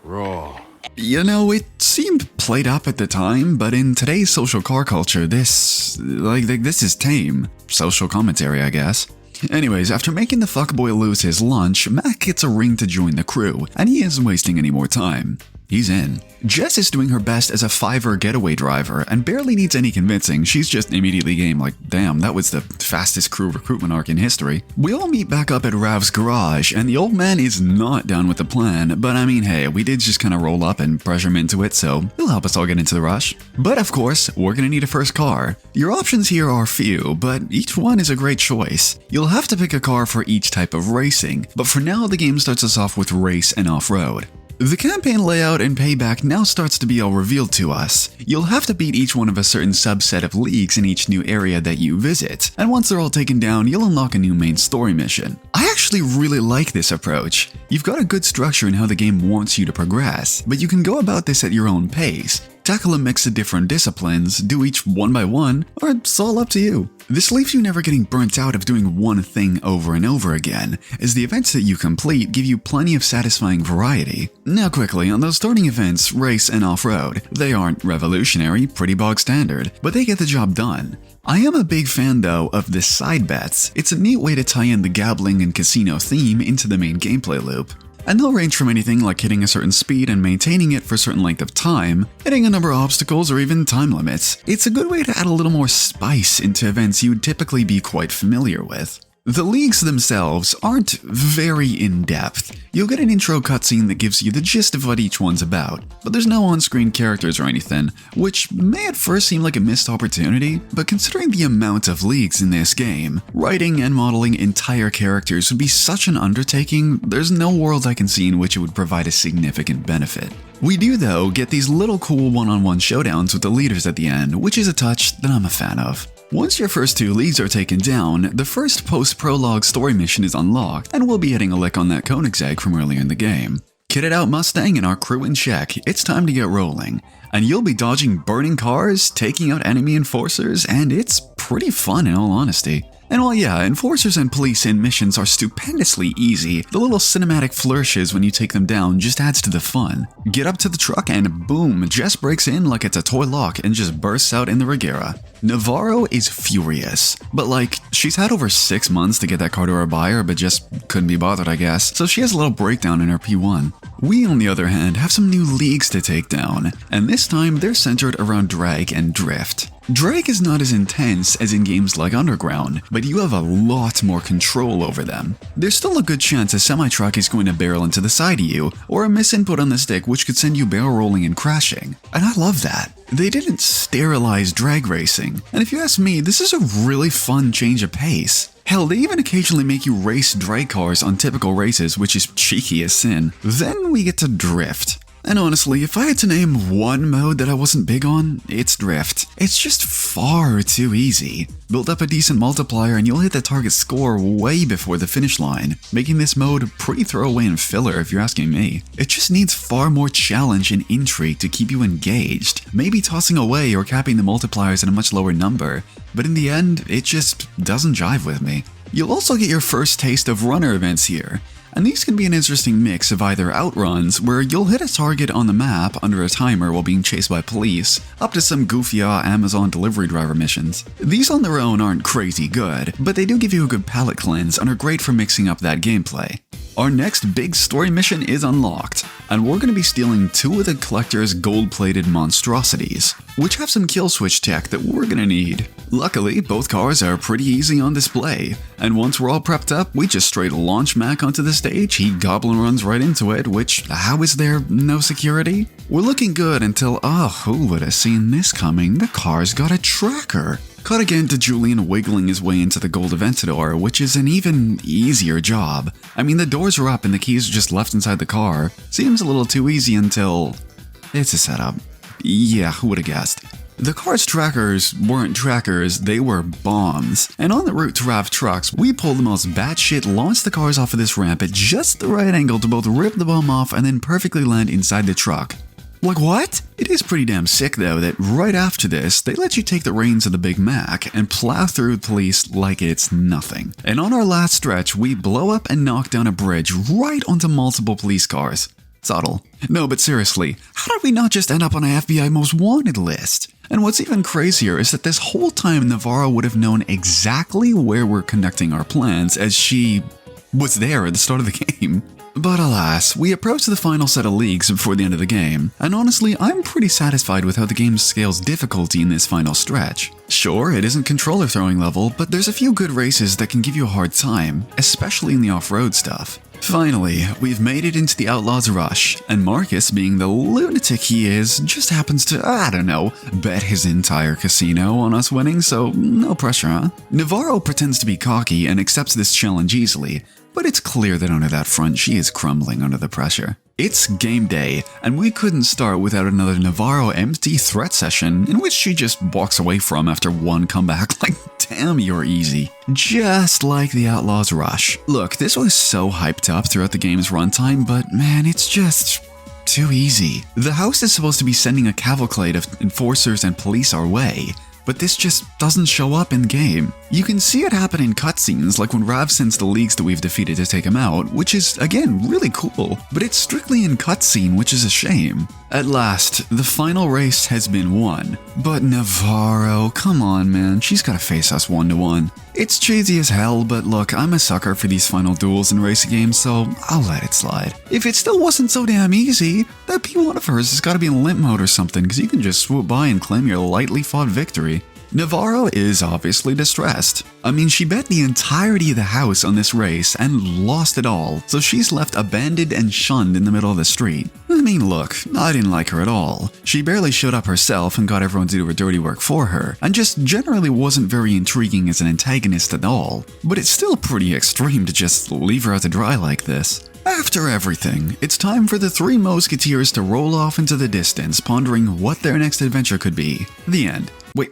Raw. You know, it seemed played up at the time, but in today's social car culture, this is tame. Social commentary, I guess. Anyways, after making the fuckboy lose his lunch, Mac gets a ring to join the crew, and he isn't wasting any more time. He's in. Jess is doing her best as a Fiverr getaway driver and barely needs any convincing. She's just immediately game like, damn, that was the fastest crew recruitment arc in history. We all meet back up at Rav's garage and the old man is not down with the plan, but I mean, hey, we did just kind of roll up and pressure him into it, so he'll help us all get into the rush. But of course, we're gonna need a first car. Your options here are few, but each one is a great choice. You'll have to pick a car for each type of racing, but for now the game starts us off with race and off-road. The campaign layout and payback now starts to be all revealed to us. You'll have to beat each one of a certain subset of leagues in each new area that you visit, and once they're all taken down, you'll unlock a new main story mission. I actually really like this approach. You've got a good structure in how the game wants you to progress, but you can go about this at your own pace. Tackle a mix of different disciplines, do each one by one, or it's all up to you. This leaves you never getting burnt out of doing one thing over and over again, as the events that you complete give you plenty of satisfying variety. Now quickly, on those starting events, race and off-road, they aren't revolutionary, pretty bog standard, but they get the job done. I am a big fan though of the side bets. It's a neat way to tie in the gambling and casino theme into the main gameplay loop. And they'll range from anything like hitting a certain speed and maintaining it for a certain length of time, hitting a number of obstacles or even time limits. It's a good way to add a little more spice into events you'd typically be quite familiar with. The leagues themselves aren't very in-depth. You'll get an intro cutscene that gives you the gist of what each one's about, but there's no on-screen characters or anything, which may at first seem like a missed opportunity, but considering the amount of leagues in this game, writing and modeling entire characters would be such an undertaking, there's no world I can see in which it would provide a significant benefit. We do, though, get these little cool one-on-one showdowns with the leaders at the end, which is a touch that I'm a fan of. Once your first 2 leagues are taken down, the first post-prologue story mission is unlocked, and we'll be getting a lick on that Koenigsegg from earlier in the game. Kitted out Mustang and our crew in check, it's time to get rolling. And you'll be dodging burning cars, taking out enemy enforcers, and it's pretty fun in all honesty. And while yeah, enforcers and police in missions are stupendously easy, the little cinematic flourishes when you take them down just adds to the fun. Get up to the truck and boom, Jess breaks in like it's a toy lock and just bursts out in the Regera. Navarro is furious, but like, she's had over 6 months to get that car to her buyer but just couldn't be bothered I guess, so she has a little breakdown in her P1. We on the other hand have some new leagues to take down, and this time they're centered around drag and drift. Drag is not as intense as in games like Underground, but you have a lot more control over them. There's still a good chance a semi-truck is going to barrel into the side of you, or a misinput on the stick which could send you barrel rolling and crashing. And I love that. They didn't sterilize drag racing, and if you ask me, this is a really fun change of pace. Hell, they even occasionally make you race drag cars on typical races, which is cheeky as sin. Then we get to drift. And honestly, if I had to name one mode that I wasn't big on, it's drift. It's just far too easy. Build up a decent multiplier and you'll hit the target score way before the finish line, making this mode pretty throwaway and filler if you're asking me. It just needs far more challenge and intrigue to keep you engaged, maybe tossing away or capping the multipliers at a much lower number, but in the end, it just doesn't jive with me. You'll also get your first taste of runner events here. And these can be an interesting mix of either outruns, where you'll hit a target on the map under a timer while being chased by police, up to some goofy Amazon delivery driver missions. These on their own aren't crazy good, but they do give you a good palate cleanse and are great for mixing up that gameplay. Our next big story mission is unlocked, and we're going to be stealing 2 of the collector's gold-plated monstrosities, which have some kill switch tech that we're going to need. Luckily, both cars are pretty easy on display, and once we're all prepped up, we just straight launch Mac onto the stage, he goblin runs right into it, which, how is there no security? We're looking good until, who would have seen this coming? The car's got a tracker. Cut again to Julian wiggling his way into the gold Aventador, which is an even easier job. I mean, the doors are up and the keys are just left inside the car. Seems a little too easy until... it's a setup. Yeah, who would have guessed? The car's trackers weren't trackers, they were bombs. And on the route to RAV trucks, we pulled the most batshit, launch the cars off of this ramp at just the right angle to both rip the bomb off and then perfectly land inside the truck. Like what? It is pretty damn sick though that right after this, they let you take the reins of the Big Mac and plow through the police like it's nothing. And on our last stretch, we blow up and knock down a bridge right onto multiple police cars. Subtle. No, but seriously, how did we not just end up on a FBI most wanted list? And what's even crazier is that this whole time Navarro would have known exactly where we're conducting our plans as she was there at the start of the game. But alas, we approach the final set of leagues before the end of the game, and honestly, I'm pretty satisfied with how the game scales difficulty in this final stretch. Sure, it isn't controller throwing level, but there's a few good races that can give you a hard time, especially in the off-road stuff. Finally, we've made it into the Outlaws Rush, and Marcus, being the lunatic he is, just happens to, I don't know, bet his entire casino on us winning, so no pressure, huh? Navarro pretends to be cocky and accepts this challenge easily, but it's clear that under that front she is crumbling under the pressure. It's game day, and we couldn't start without another Navarro empty threat session in which she just walks away from after one comeback like, damn, you're easy. Just like the Outlaws Rush. Look, this was so hyped up throughout the game's runtime, but man, it's just too easy. The house is supposed to be sending a cavalcade of enforcers and police our way, but this just doesn't show up in game. You can see it happen in cutscenes, like when Rav sends the leagues that we've defeated to take him out, which is, again, really cool, but it's strictly in cutscene, which is a shame. At last, the final race has been won, but Navarro, come on man, she's gotta face us 1-1. It's cheesy as hell, but look, I'm a sucker for these final duels in racing games, so I'll let it slide. If it still wasn't so damn easy, that P1 of hers has gotta be in limp mode or something, because you can just swoop by and claim your lightly fought victory. Navarro is obviously distressed. I mean, she bet the entirety of the house on this race and lost it all, so she's left abandoned and shunned in the middle of the street. I mean, look, I didn't like her at all. She barely showed up herself and got everyone to do her dirty work for her, and just generally wasn't very intriguing as an antagonist at all. But it's still pretty extreme to just leave her out to dry like this. After everything, it's time for the three musketeers to roll off into the distance, pondering what their next adventure could be. The end. Wait,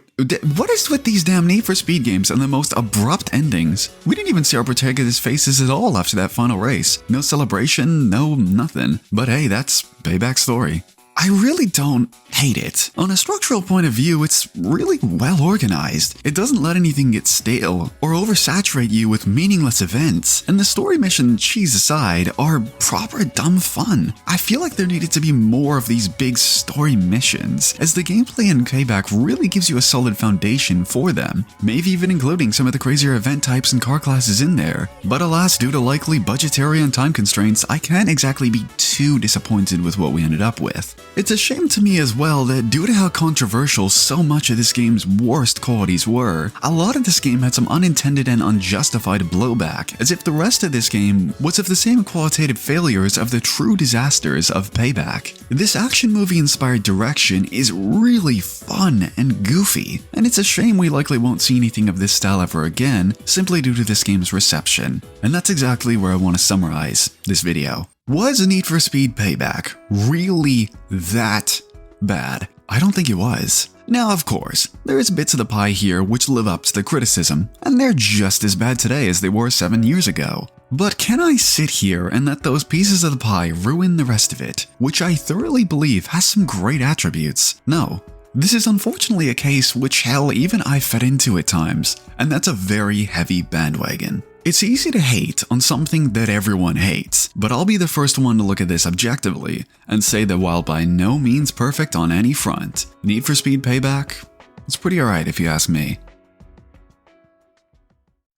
what is with these damn Need for Speed games and the most abrupt endings? We didn't even see our protagonists' faces at all after that final race. No celebration, no nothing. But hey, that's Payback's story. I really don't hate it. On a structural point of view, it's really well organized. It doesn't let anything get stale or oversaturate you with meaningless events, and the story mission, cheese aside, are proper dumb fun. I feel like there needed to be more of these big story missions, as the gameplay in Payback really gives you a solid foundation for them, maybe even including some of the crazier event types and car classes in there. But alas, due to likely budgetary and time constraints, I can't exactly be too disappointed with what we ended up with. It's a shame to me as well that due to how controversial so much of this game's worst qualities were, a lot of this game had some unintended and unjustified blowback, as if the rest of this game was of the same qualitative failures of the true disasters of Payback. This action movie inspired direction is really fun and goofy, and it's a shame we likely won't see anything of this style ever again, simply due to this game's reception. And that's exactly where I want to summarize this video. Was Need for Speed Payback really that bad? I don't think it was. Now, of course, there is bits of the pie here which live up to the criticism, and they're just as bad today as they were 7 years ago. But can I sit here and let those pieces of the pie ruin the rest of it, which I thoroughly believe has some great attributes? No. This is unfortunately a case which hell even I fed into at times, and that's a very heavy bandwagon. It's easy to hate on something that everyone hates, but I'll be the first one to look at this objectively and say that while by no means perfect on any front, Need for Speed Payback, it's pretty alright if you ask me.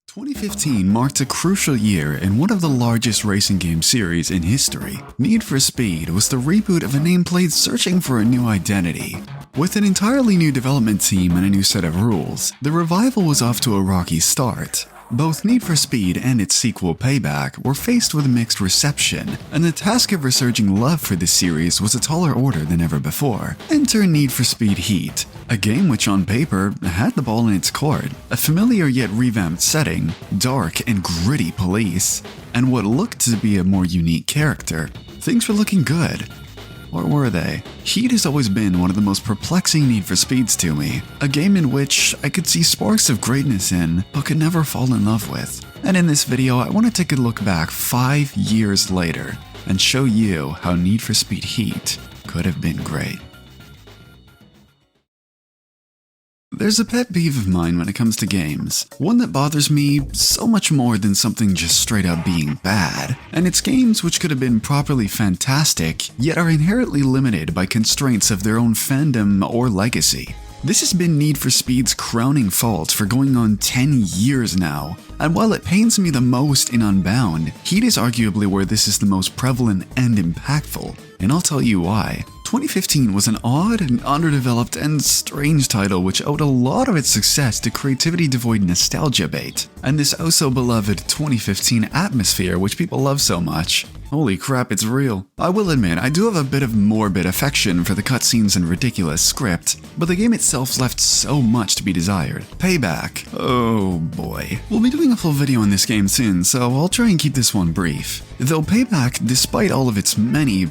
2015 marked a crucial year in one of the largest racing game series in history. Need for Speed was the reboot of a nameplate searching for a new identity. With an entirely new development team and a new set of rules, the revival was off to a rocky start. Both Need for Speed and its sequel Payback were faced with mixed reception, and the task of resurging love for this series was a taller order than ever before. Enter Need for Speed Heat, a game which on paper had the ball in its court, a familiar yet revamped setting, dark and gritty police, and what looked to be a more unique character. Things were looking good. Or were they? Heat has always been one of the most perplexing Need for Speeds to me, a game in which I could see sparks of greatness in, but could never fall in love with. And in this video, I want to take a look back 5 years later and show you how Need for Speed Heat could have been great. There's a pet peeve of mine when it comes to games, one that bothers me so much more than something just straight up being bad, and it's games which could have been properly fantastic, yet are inherently limited by constraints of their own fandom or legacy. This has been Need for Speed's crowning fault for going on 10 years now, and while it pains me the most in Unbound, Heat is arguably where this is the most prevalent and impactful, and I'll tell you why. 2015 was an odd and underdeveloped and strange title which owed a lot of its success to creativity devoid nostalgia bait, and this oh so beloved 2015 atmosphere which people love so much. Holy crap, it's real. I will admit, I do have a bit of morbid affection for the cutscenes and ridiculous script, but the game itself left so much to be desired. Payback. Oh boy. We'll be doing a full video on this game soon, so I'll try and keep this one brief. Though Payback, despite all of its many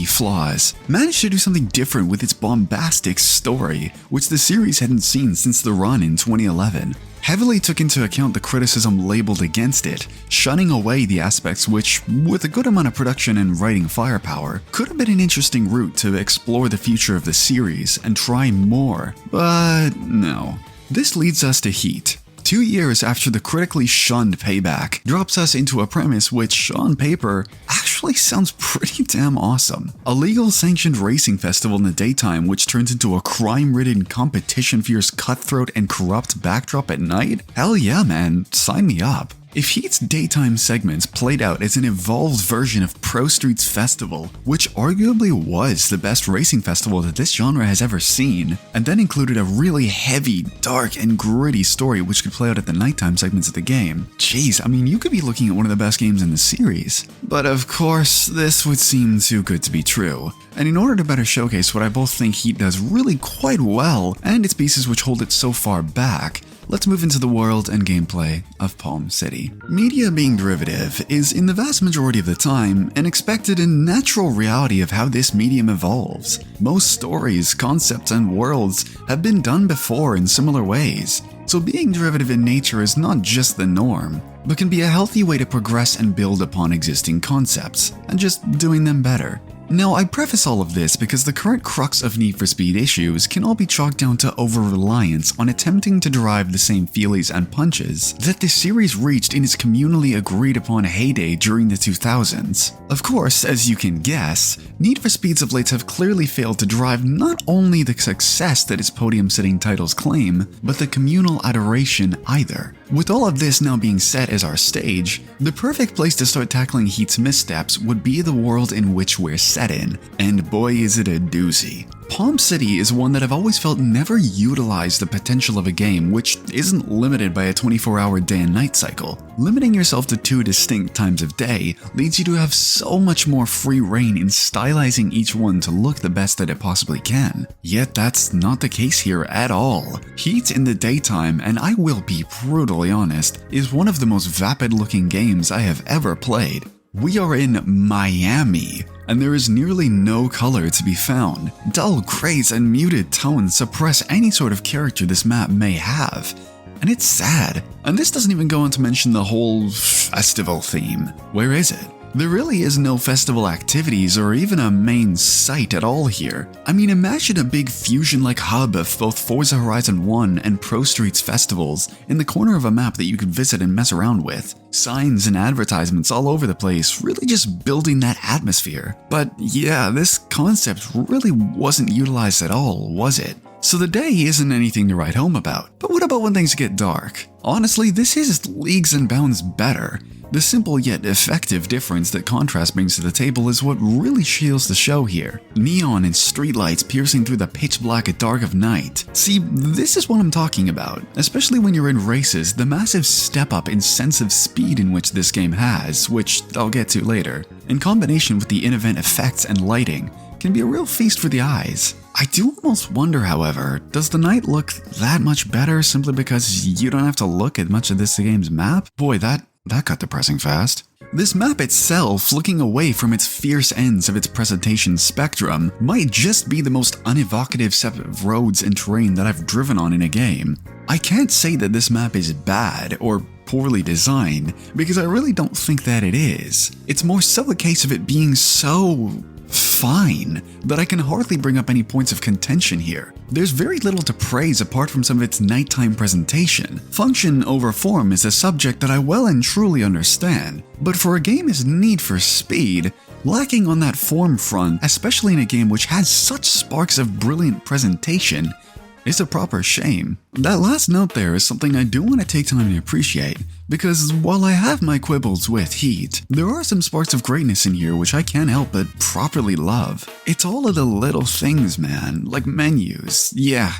flaws, managed to do something different with its bombastic story, which the series hadn't seen since the run in 2011. Heavily took into account the criticism labeled against it, shunning away the aspects which, with a good amount of production and writing firepower, could have been an interesting route to explore the future of the series and try more, but no. This leads us to Heat. 2 years after the critically shunned Payback drops us into a premise which, on paper, actually sounds pretty damn awesome. A legal sanctioned racing festival in the daytime which turns into a crime-ridden, competition-fierce, cutthroat, and corrupt backdrop at night? Hell yeah, man, sign me up. If Heat's daytime segments played out as an evolved version of Pro Street's Festival, which arguably was the best racing festival that this genre has ever seen, and then included a really heavy, dark, and gritty story which could play out at the nighttime segments of the game, geez, I mean, you could be looking at one of the best games in the series. But of course, this would seem too good to be true. And in order to better showcase what I both think Heat does really quite well, and its pieces which hold it so far back, let's move into the world and gameplay of Palm City. Media being derivative is, in the vast majority of the time, an expected and natural reality of how this medium evolves. Most stories, concepts, and worlds have been done before in similar ways, so being derivative in nature is not just the norm, but can be a healthy way to progress and build upon existing concepts, and just doing them better. Now, I preface all of this because the current crux of Need for Speed issues can all be chalked down to over-reliance on attempting to derive the same feelies and punches that the series reached in its communally agreed-upon heyday during the 2000s. Of course, as you can guess, Need for Speeds of late have clearly failed to derive not only the success that its podium-sitting titles claim, but the communal adoration either. With all of this now being set as our stage, the perfect place to start tackling Heat's missteps would be the world in which we're set in, and boy is it a doozy. Palm City is one that I've always felt never utilized the potential of a game which isn't limited by a 24-hour day and night cycle. Limiting yourself to 2 distinct times of day leads you to have so much more free reign in stylizing each one to look the best that it possibly can. Yet that's not the case here at all. Heat in the daytime, and I will be brutally honest, is one of the most vapid looking games I have ever played. We are in Miami, and there is nearly no color to be found. Dull grays and muted tones suppress any sort of character this map may have. And it's sad. And this doesn't even go on to mention the whole festival theme. Where is it? There really is no festival activities or even a main site at all here. I mean, imagine a big fusion-like hub of both Forza Horizon 1 and Pro Street's festivals in the corner of a map that you could visit and mess around with. Signs and advertisements all over the place, really just building that atmosphere. But yeah, this concept really wasn't utilized at all, was it? So the day isn't anything to write home about. But what about when things get dark? Honestly, this is leagues and bounds better. The simple yet effective difference that contrast brings to the table is what really shields the show here. Neon and streetlights piercing through the pitch black dark of night. See, this is what I'm talking about. Especially when you're in races, the massive step up in sense of speed in which this game has, which I'll get to later, in combination with the in-event effects and lighting, can be a real feast for the eyes. I do almost wonder, however, does the night look that much better simply because you don't have to look at much of this game's map? Boy, that got depressing fast. This map itself, looking away from its fierce ends of its presentation spectrum, might just be the most unevocative set of roads and terrain that I've driven on in a game. I can't say that this map is bad or poorly designed, because I really don't think that it is. It's more so a case of it being so fine that I can hardly bring up any points of contention here. There's very little to praise apart from some of its nighttime presentation. Function over form is a subject that I well and truly understand, but for a game as Need for Speed, lacking on that form front, especially in a game which has such sparks of brilliant presentation, is a proper shame. That last note there is something I do want to take time to appreciate, because while I have my quibbles with Heat, there are some sparks of greatness in here which I can't help but properly love. It's all of the little things, man, like menus. Yeah,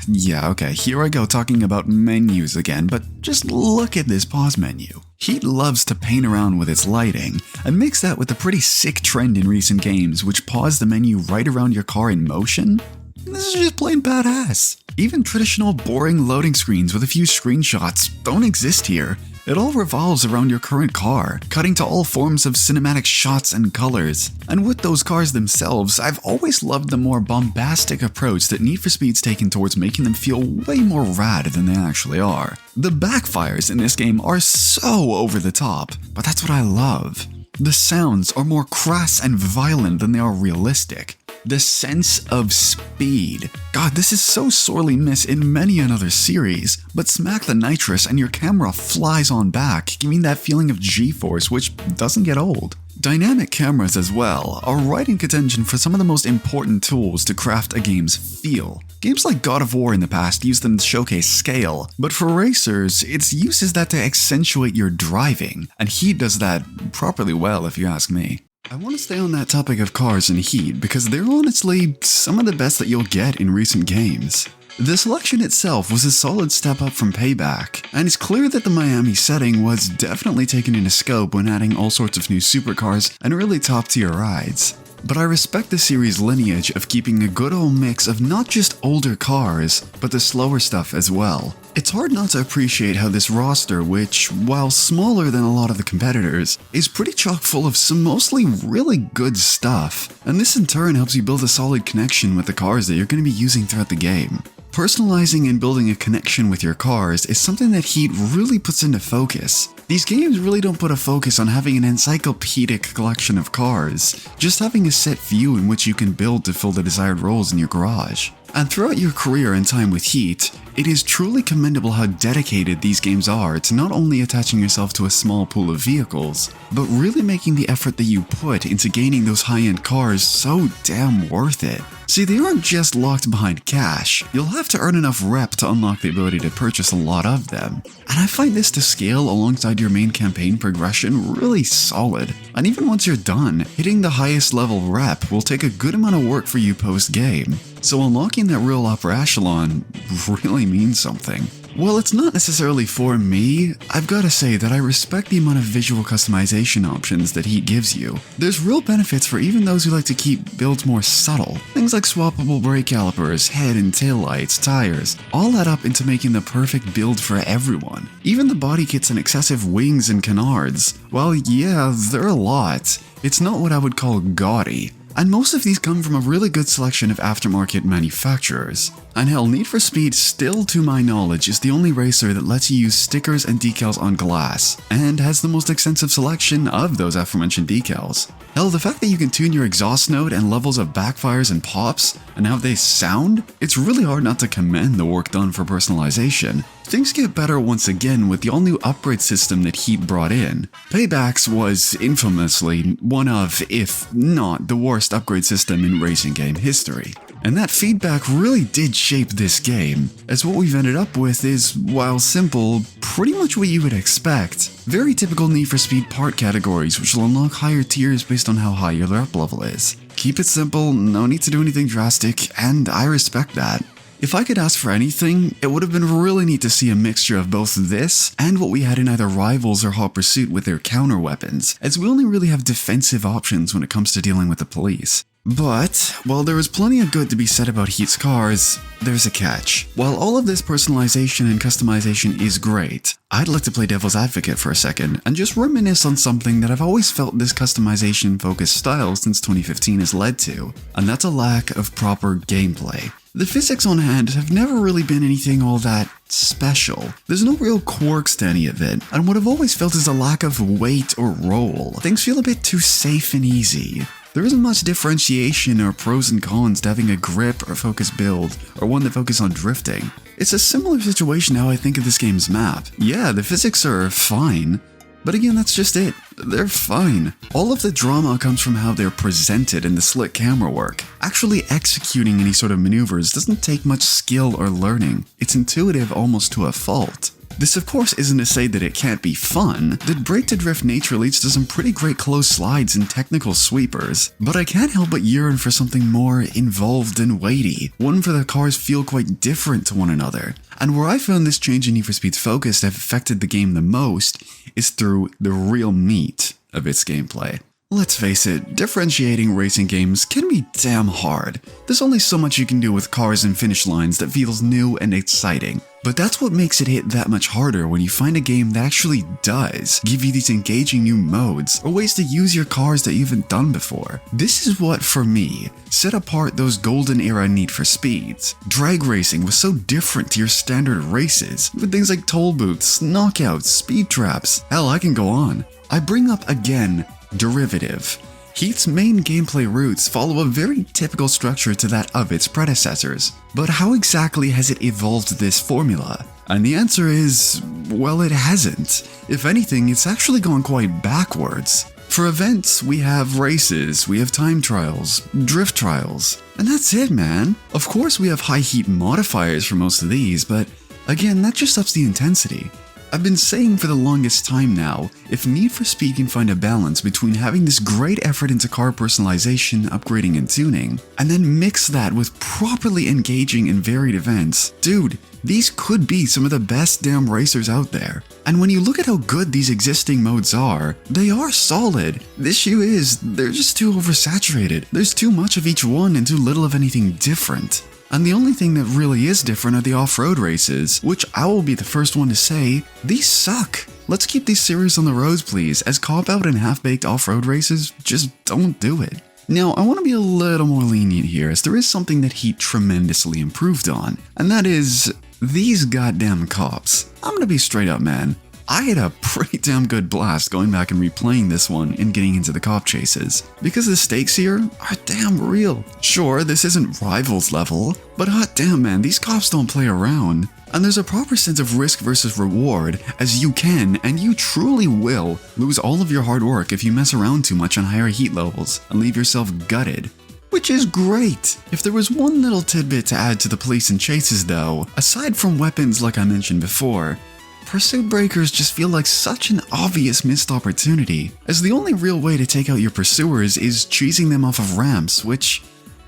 okay, here I go talking about menus again, but just look at this pause menu. Heat loves to paint around with its lighting, and mix that with the pretty sick trend in recent games which pause the menu right around your car in motion. This is just plain badass. Even traditional boring loading screens with a few screenshots don't exist here. It all revolves around your current car, cutting to all forms of cinematic shots and colors. And with those cars themselves, I've always loved the more bombastic approach that Need for Speed's taken towards making them feel way more rad than they actually are. The backfires in this game are so over the top, but that's what I love. The sounds are more crass and violent than they are realistic. The sense of speed. God, this is so sorely missed in many another series, but smack the nitrous and your camera flies on back, giving that feeling of G-force which doesn't get old. Dynamic cameras as well are right in contention for some of the most important tools to craft a game's feel. Games like God of War in the past used them to showcase scale, but for racers, its use is that to accentuate your driving, and Heat does that properly well if you ask me. I want to stay on that topic of cars and Heat because they're honestly some of the best that you'll get in recent games. The selection itself was a solid step up from Payback, and it's clear that the Miami setting was definitely taken into scope when adding all sorts of new supercars and really top tier rides. But I respect the series' lineage of keeping a good old mix of not just older cars, but the slower stuff as well. It's hard not to appreciate how this roster, which, while smaller than a lot of the competitors, is pretty chock full of some mostly really good stuff, and this in turn helps you build a solid connection with the cars that you're going to be using throughout the game. Personalizing and building a connection with your cars is something that Heat really puts into focus. These games really don't put a focus on having an encyclopedic collection of cars, just having a set view in which you can build to fill the desired roles in your garage. And throughout your career and time with Heat, it is truly commendable how dedicated these games are to not only attaching yourself to a small pool of vehicles, but really making the effort that you put into gaining those high-end cars so damn worth it. See, they aren't just locked behind cash, you'll have to earn enough rep to unlock the ability to purchase a lot of them. And I find this to scale alongside your main campaign progression really solid. And even once you're done, hitting the highest level rep will take a good amount of work for you post-game. So unlocking that real upper echelon really means something. While it's not necessarily for me, I've gotta say that I respect the amount of visual customization options that Heat gives you. There's real benefits for even those who like to keep builds more subtle. Things like swappable brake calipers, head and tail lights, tires, all add up into making the perfect build for everyone. Even the body kits and excessive wings and canards, while yeah, they're a lot, it's not what I would call gaudy. And most of these come from a really good selection of aftermarket manufacturers. And hell, Need for Speed still, to my knowledge, is the only racer that lets you use stickers and decals on glass, and has the most extensive selection of those aforementioned decals. Hell, the fact that you can tune your exhaust note and levels of backfires and pops, and how they sound, it's really hard not to commend the work done for personalization. Things get better once again with the all-new upgrade system that Heat brought in. Payback's was infamously one of, if not the worst upgrade system in racing game history. And that feedback really did shape this game, as what we've ended up with is, while simple, pretty much what you would expect. Very typical Need for Speed part categories which will unlock higher tiers based on how high your rep level is. Keep it simple, no need to do anything drastic, and I respect that. If I could ask for anything, it would have been really neat to see a mixture of both this and what we had in either Rivals or Hot Pursuit with their counter weapons, as we only really have defensive options when it comes to dealing with the police. But, while there is plenty of good to be said about Heat's cars, there's a catch. While all of this personalization and customization is great, I'd like to play devil's advocate for a second and just reminisce on something that I've always felt this customization-focused style since 2015 has led to, and that's a lack of proper gameplay. The physics on hand have never really been anything all that special. There's no real quirks to any of it, and what I've always felt is a lack of weight or roll. Things feel a bit too safe and easy. There isn't much differentiation or pros and cons to having a grip or focus build, or one that focuses on drifting. It's a similar situation how I think of this game's map. Yeah, the physics are fine, but again, that's just it. They're fine. All of the drama comes from how they're presented and the slick camera work. Actually executing any sort of maneuvers doesn't take much skill or learning. It's intuitive almost to a fault. This of course isn't to say that it can't be fun. The brake to drift nature leads to some pretty great close slides and technical sweepers, but I can't help but yearn for something more involved and weighty, one where the cars feel quite different to one another. And where I found this change in Need for Speed's focus to have affected the game the most is through the real meat of its gameplay. Let's face it, differentiating racing games can be damn hard. There's only so much you can do with cars and finish lines that feels new and exciting. But that's what makes it hit that much harder when you find a game that actually does give you these engaging new modes or ways to use your cars that you haven't done before. This is what, for me, set apart those golden era Need for Speeds. Drag racing was so different to your standard races, with things like toll booths, knockouts, speed traps, hell, I can go on. I bring up again, derivative. Heat's main gameplay routes follow a very typical structure to that of its predecessors. But how exactly has it evolved this formula? And the answer is, well, it hasn't. If anything, it's actually gone quite backwards. For events, we have races, we have time trials, drift trials, and that's it, man. Of course, we have high heat modifiers for most of these, but again, that just ups the intensity. I've been saying for the longest time now, if Need for Speed can find a balance between having this great effort into car personalization, upgrading, and tuning, and then mix that with properly engaging and varied events, dude, these could be some of the best damn racers out there. And when you look at how good these existing modes are, they are solid. The issue is, they're just too oversaturated. There's too much of each one and too little of anything different. And the only thing that really is different are the off-road races, which I will be the first one to say, these suck. Let's keep these series on the roads, please, as cop-out and half-baked off-road races just don't do it. Now, I want to be a little more lenient here, as there is something that Heat tremendously improved on, and that is these goddamn cops. I'm gonna be straight up, man. I had a pretty damn good blast going back and replaying this one and getting into the cop chases, because the stakes here are damn real. Sure, this isn't Rivals level, but hot damn man, these cops don't play around. And there's a proper sense of risk versus reward, as you can, and you truly will, lose all of your hard work if you mess around too much on higher heat levels and leave yourself gutted. Which is great! If there was one little tidbit to add to the police and chases though, aside from weapons like I mentioned before, pursuit breakers just feel like such an obvious missed opportunity, as the only real way to take out your pursuers is cheesing them off of ramps, which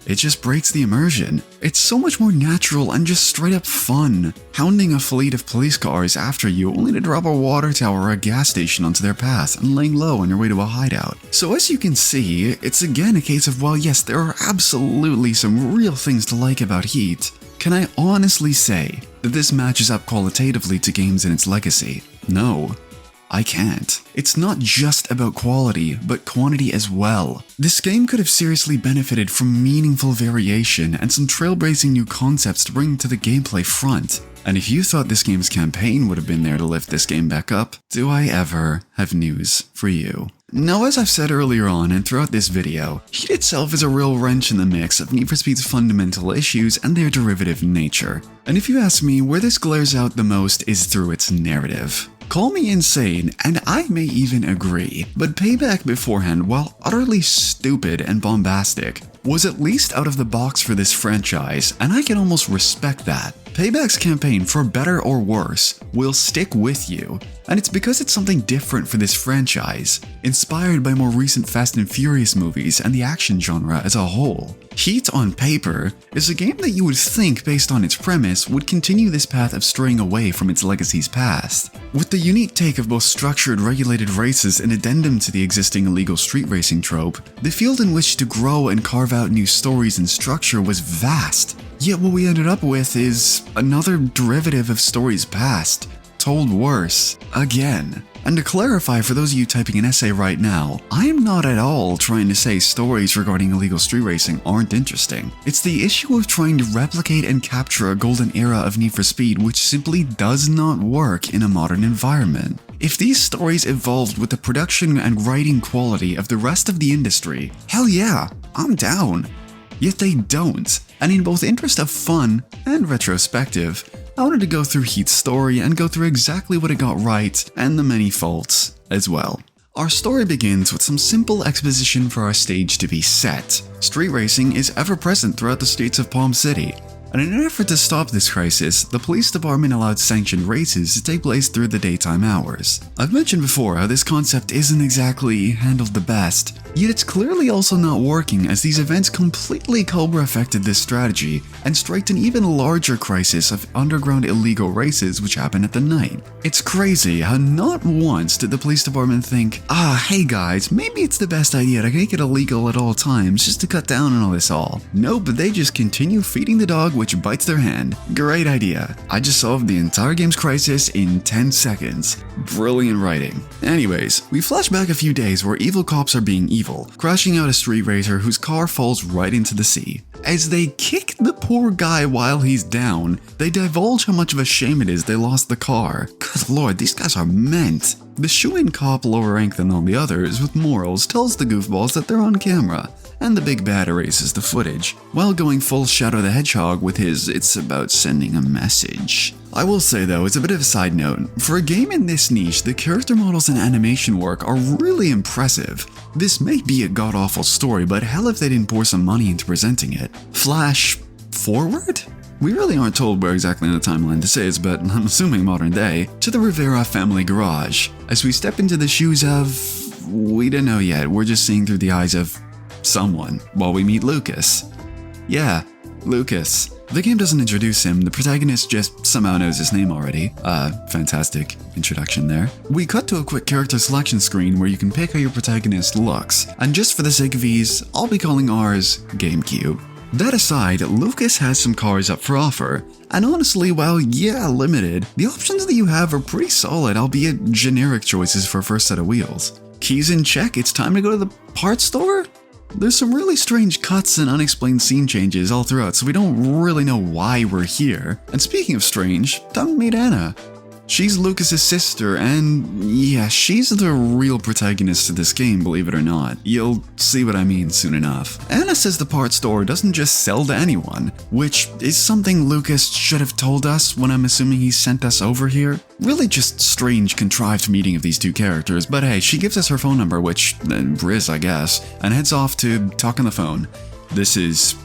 it just breaks the immersion. It's so much more natural and just straight up fun, hounding a fleet of police cars after you only to drop a water tower or a gas station onto their path and laying low on your way to a hideout. So as you can see, it's again a case of, well, yes, there are absolutely some real things to like about Heat. Can I honestly say that this matches up qualitatively to games in its legacy? No, I can't. It's not just about quality, but quantity as well. This game could have seriously benefited from meaningful variation and some trailblazing new concepts to bring to the gameplay front. And if you thought this game's campaign would have been there to lift this game back up, do I ever have news for you. Now, as I've said earlier on and throughout this video, Heat itself is a real wrench in the mix of Need for Speed's fundamental issues and their derivative nature. And if you ask me, where this glares out the most is through its narrative. Call me insane, and I may even agree, but Payback beforehand, while utterly stupid and bombastic, was at least out of the box for this franchise, and I can almost respect that. Payback's campaign, for better or worse, will stick with you, and it's because it's something different for this franchise, inspired by more recent Fast and Furious movies and the action genre as a whole. Heat on paper is a game that you would think, based on its premise, would continue this path of straying away from its legacy's past. With the unique take of both structured, regulated races and addendum to the existing illegal street racing trope, the field in which to grow and carve out new stories and structure was vast. Yet what we ended up with is another derivative of stories past, told worse, again. And to clarify for those of you typing an essay right now, I am not at all trying to say stories regarding illegal street racing aren't interesting. It's the issue of trying to replicate and capture a golden era of Need for Speed which simply does not work in a modern environment. If these stories evolved with the production and writing quality of the rest of the industry, hell yeah, I'm down. Yet they don't, and in both interest of fun and retrospective, I wanted to go through Heat's story and go through exactly what it got right and the many faults as well. Our story begins with some simple exposition for our stage to be set. Street racing is ever present throughout the streets of Palm City, and in an effort to stop this crisis, the police department allowed sanctioned races to take place through the daytime hours. I've mentioned before how this concept isn't exactly handled the best, yet it's clearly also not working as these events completely Cobra-affected this strategy and striked an even larger crisis of underground illegal races which happen at the night. It's crazy how not once did the police department think, hey guys, maybe it's the best idea to make it illegal at all times just to cut down on all this all. Nope, they just continue feeding the dog which bites their hand. Great idea. I just solved the entire game's crisis in 10 seconds. Brilliant writing. Anyways, we flash back a few days where evil cops are being evil, crashing out a street racer whose car falls right into the sea. As they kick the poor guy while he's down, they divulge how much of a shame it is they lost the car. Good lord, these guys are meant. The shoo-in cop lower rank than all the others with morals tells the goofballs that they're on camera, and the big bad erases the footage, while going full Shadow the Hedgehog with his "it's about sending a message." I will say though, as a bit of a side note, for a game in this niche, the character models and animation work are really impressive. This may be a god-awful story, but hell if they didn't pour some money into presenting it. Flash forward? We really aren't told where exactly in the timeline this is, but I'm assuming modern day, to the Rivera family garage. As we step into the shoes of... we don't know yet, we're just seeing through the eyes of someone while we meet Lucas. Yeah, Lucas. The game doesn't introduce him, the protagonist just somehow knows his name already. Fantastic introduction there. We cut to a quick character selection screen where you can pick how your protagonist looks, and just for the sake of ease, I'll be calling ours GameCube. That aside, Lucas has some cars up for offer, and honestly, while yeah, limited, the options that you have are pretty solid, albeit generic choices for a first set of wheels. Keys in check, it's time to go to the parts store? There's some really strange cuts and unexplained scene changes all throughout, so we don't really know why we're here. And speaking of strange, time to meet Anna. She's Lucas's sister, and yeah, she's the real protagonist of this game, believe it or not. You'll see what I mean soon enough. Anna says the parts store doesn't just sell to anyone, which is something Lucas should have told us when I'm assuming he sent us over here. Really just strange, contrived meeting of these two characters, but hey, she gives us her phone number, which Riz, I guess, and heads off to talk on the phone. This is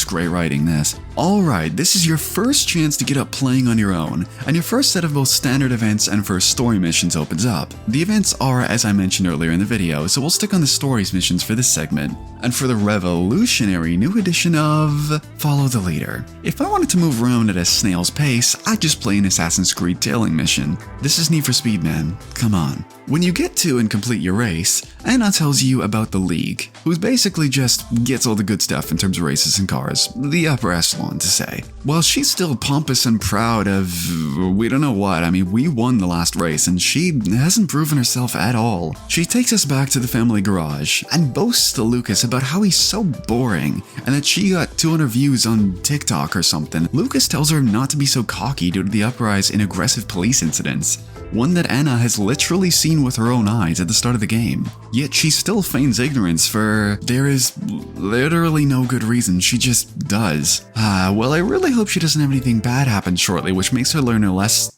great writing, this. Alright, this is your first chance to get up playing on your own, and your first set of both standard events and first story missions opens up. The events are, as I mentioned earlier in the video, so we'll stick on the stories missions for this segment. And for the revolutionary new edition of Follow the Leader. If I wanted to move around at a snail's pace, I'd just play an Assassin's Creed tailing mission. This is Need for Speed, man. Come on. When you get to and complete your race, Anna tells you about the League, who basically just gets all the good stuff in terms of races and cars, the upper echelon to say. While she's still pompous and proud of we don't know what, I mean, we won the last race and she hasn't proven herself at all. She takes us back to the family garage and boasts to Lucas about how he's so boring and that she got 200 views on TikTok or something. Lucas tells her not to be so cocky due to the uprise in aggressive police incidents, one that Anna has literally seen with her own eyes at the start of the game. Yet she still feigns ignorance for there is literally no good reason, she just does. Well, I really hope she doesn't have anything bad happen shortly, which makes her learn her less.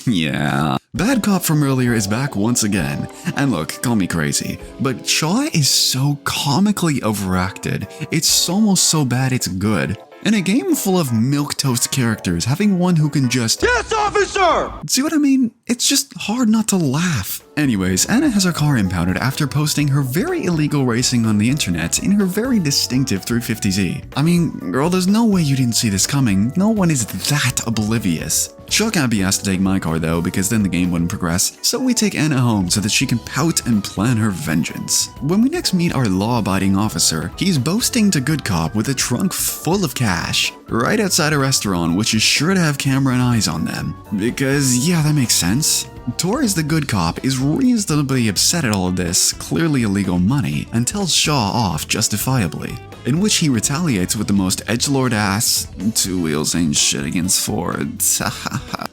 Yeah. Bad cop from earlier is back once again. And look, call me crazy, but Shaw is so comically overacted. It's almost so bad it's good. In a game full of milquetoast characters, having one who can just "Yes, officer!" See what I mean? It's just hard not to laugh. Anyways, Anna has her car impounded after posting her very illegal racing on the internet in her very distinctive 350Z. I mean, girl, there's no way you didn't see this coming. No one is that oblivious. Shaw can't be asked to take my car though, because then the game wouldn't progress, so we take Anna home so that she can pout and plan her vengeance. When we next meet our law-abiding officer, he's boasting to Good Cop with a trunk full of cash, right outside a restaurant which is sure to have camera and eyes on them. Because yeah, that makes sense. Torres the Good Cop is reasonably upset at all of this clearly illegal money and tells Shaw off justifiably, in which he retaliates with the most edgelord ass "two wheels ain't shit against Fords."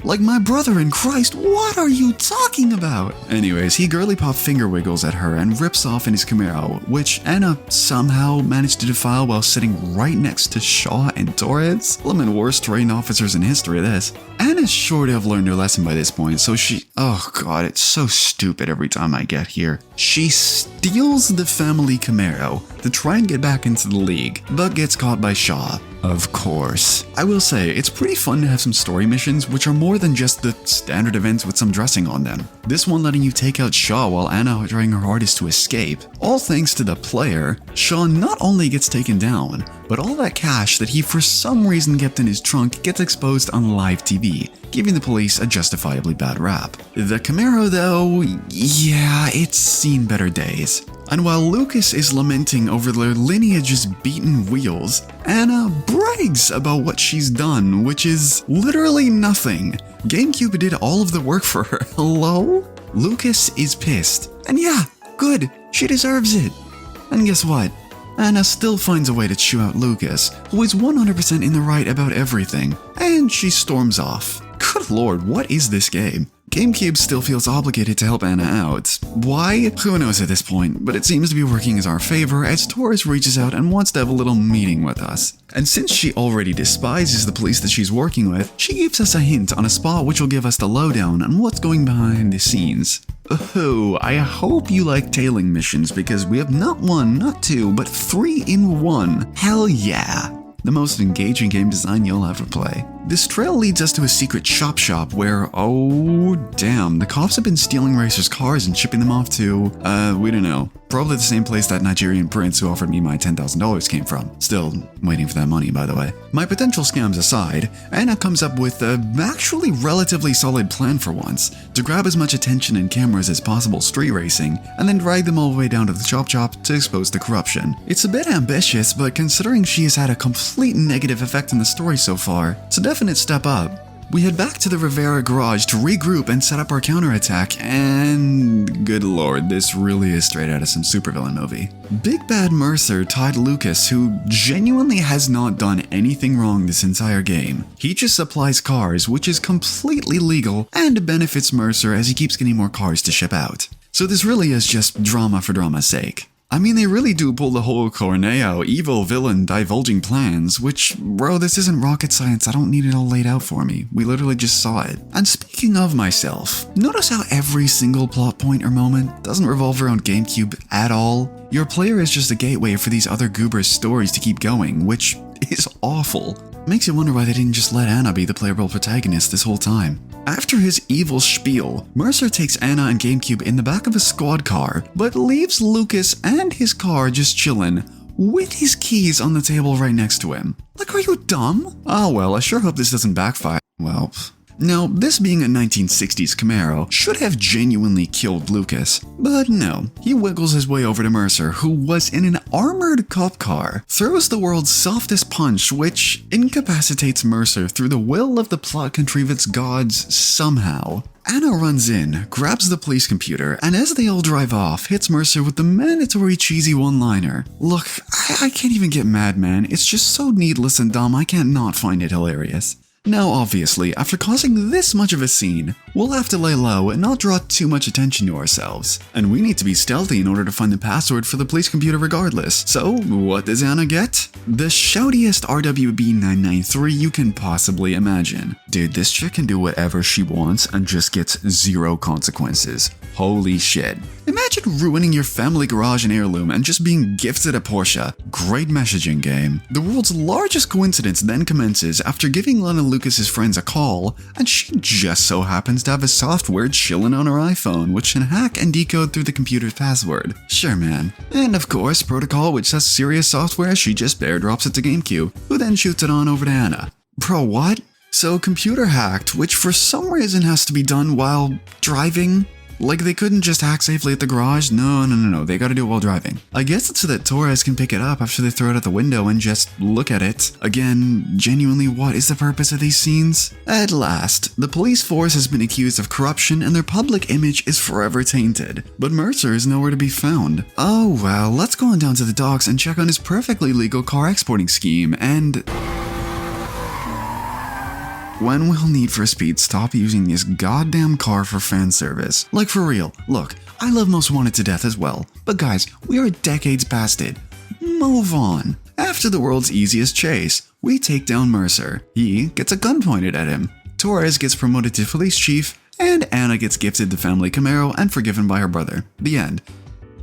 Like my brother in Christ, what are you talking about? Anyways, he girly pop finger wiggles at her and rips off in his Camaro, which Anna somehow managed to defile while sitting right next to Shaw and Torres. One of the worst trained officers in history, this. Anna's sure to have learned her lesson by this point, so oh god, it's so stupid every time I get here. She steals the family Camaro to try and get back into the League, but gets caught by Shaw. Of course. I will say, it's pretty fun to have some story missions which are more than just the standard events with some dressing on them. This one letting you take out Shaw while Anna trying her hardest to escape. All thanks to the player, Shaw not only gets taken down, but all that cash that he for some reason kept in his trunk gets exposed on live TV, giving the police a justifiably bad rap. The Camaro though, yeah, it's seen better days. And while Lucas is lamenting over their lineage's beaten wheels, Anna brags about what she's done, which is literally nothing. GameCube did all of the work for her, hello? Lucas is pissed. And yeah, good, she deserves it. And guess what? Anna still finds a way to chew out Lucas, who is 100% in the right about everything, and she storms off. Good lord, what is this game? GameCube still feels obligated to help Anna out. Why? Who knows at this point, but it seems to be working as our favor as Torres reaches out and wants to have a little meeting with us. And since she already despises the police that she's working with, she gives us a hint on a spot which will give us the lowdown on what's going behind the scenes. Oh, I hope you like tailing missions because we have not one, not two, but 3 in 1. Hell yeah! The most engaging game design you'll ever play. This trail leads us to a secret shop where, oh damn, the cops have been stealing racers' cars and shipping them off to, we don't know. Probably the same place that Nigerian prince who offered me my $10,000 came from. Still waiting for that money, by the way. My potential scams aside, Anna comes up with a actually relatively solid plan for once, to grab as much attention and cameras as possible street racing, and then drag them all the way down to the shop to expose the corruption. It's a bit ambitious, but considering she has had a complete negative effect on the story so far, it's a definite step up. We head back to the Rivera garage to regroup and set up our counterattack, and good lord, this really is straight out of some supervillain movie. Big Bad Mercer tied Lucas, who genuinely has not done anything wrong this entire game. He just supplies cars, which is completely legal, and benefits Mercer as he keeps getting more cars to ship out. So this really is just drama for drama's sake. I mean, they really do pull the whole Corneo evil villain divulging plans, which, bro, this isn't rocket science, I don't need it all laid out for me. We literally just saw it. And speaking of myself, notice how every single plot point or moment doesn't revolve around GameCube at all? Your player is just a gateway for these other goobers' stories to keep going, which is awful. Makes you wonder why they didn't just let Anna be the playable protagonist this whole time. After his evil spiel, Mercer takes Anna and GameCube in the back of a squad car, but leaves Lucas and his car just chillin', with his keys on the table right next to him. Like, are you dumb? Oh well, I sure hope this doesn't backfire. Well, now, this being a 1960s Camaro should have genuinely killed Lucas, but no, he wiggles his way over to Mercer, who was in an armored cop car, throws the world's softest punch, which incapacitates Mercer through the will of the plot contrivance gods somehow. Anna runs in, grabs the police computer, and as they all drive off, hits Mercer with the mandatory cheesy one-liner. Look, I can't even get mad, man. It's just so needless and dumb I can't not find it hilarious. Now obviously, after causing this much of a scene, we'll have to lay low and not draw too much attention to ourselves. And we need to be stealthy in order to find the password for the police computer regardless. So, what does Anna get? The shoutiest RWB993 you can possibly imagine. Dude, this chick can do whatever she wants and just gets 0 consequences. Holy shit. Imagine ruining your family garage and heirloom and just being gifted a Porsche. Great messaging game. The world's largest coincidence then commences after giving Lana Lucas's friends a call, and she just so happens to have a software chilling on her iPhone which can hack and decode through the computer's password. Sure, man. And of course, Protocol, which has serious software, she just bear drops it to GameCube, who then shoots it on over to Anna. Bro, what? So computer hacked, which for some reason has to be done while driving? Like, they couldn't just hack safely at the garage? No, they gotta do it while driving. I guess it's so that Torres can pick it up after they throw it out the window and just look at it. Again, genuinely, what is the purpose of these scenes? At last, the police force has been accused of corruption and their public image is forever tainted. But Mercer is nowhere to be found. Oh well, let's go on down to the docks and check on his perfectly legal car exporting scheme, and... When will Need for Speed stop using this goddamn car for fan service? Like, for real, look, I love Most Wanted to death as well, but guys, we are decades past it. Move on. After the world's easiest chase, we take down Mercer. He gets a gun pointed at him. Torres gets promoted to police chief, and Anna gets gifted the family Camaro and forgiven by her brother. The end.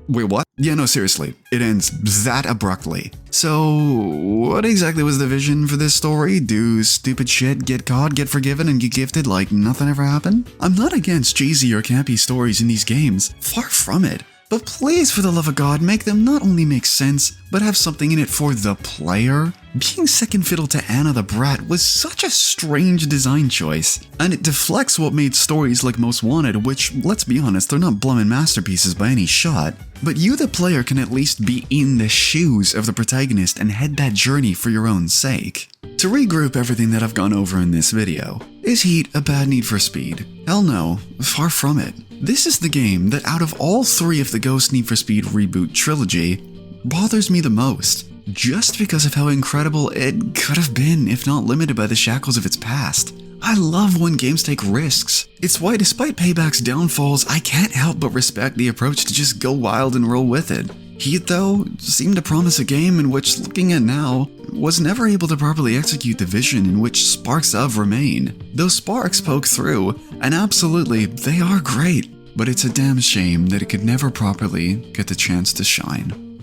Wait, what? Yeah, no, seriously. It ends that abruptly. So, what exactly was the vision for this story? Do stupid shit get caught, get forgiven, and get gifted like nothing ever happened? I'm not against cheesy or campy stories in these games. Far from it. But please, for the love of God, make them not only make sense, but have something in it for the player. Being second fiddle to Anna the Brat was such a strange design choice, and it deflects what made stories like Most Wanted, which, let's be honest, they're not blummin' masterpieces by any shot. But you, the player, can at least be in the shoes of the protagonist and head that journey for your own sake. To regroup everything that I've gone over in this video, is Heat a bad Need for Speed? Hell no, far from it. This is the game that out of all 3 of the Ghost Need for Speed reboot trilogy, bothers me the most, just because of how incredible it could have been if not limited by the shackles of its past. I love when games take risks. It's why despite Payback's downfalls, I can't help but respect the approach to just go wild and roll with it. Heat, though, seemed to promise a game in which, looking at now, was never able to properly execute the vision in which sparks of remain. Those sparks poke through, and absolutely, they are great, but it's a damn shame that it could never properly get the chance to shine.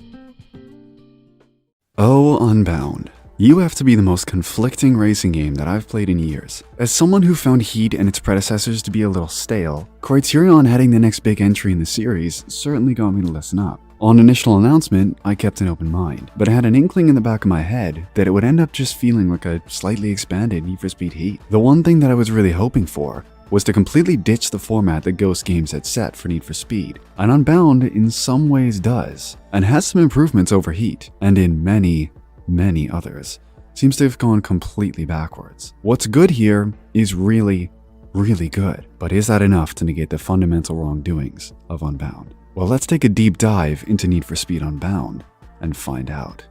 Oh, Unbound. You have to be the most conflicting racing game that I've played in years. As someone who found Heat and its predecessors to be a little stale, Criterion heading the next big entry in the series certainly got me to listen up. On initial announcement, I kept an open mind, but I had an inkling in the back of my head that it would end up just feeling like a slightly expanded Need for Speed Heat. The one thing that I was really hoping for was to completely ditch the format that Ghost Games had set for Need for Speed, and Unbound in some ways does, and has some improvements over Heat, and in many others, seems to have gone completely backwards. What's good here is really good, but is that enough to negate the fundamental wrongdoings of Unbound? Well, let's take a deep dive into Need for Speed Unbound and find out.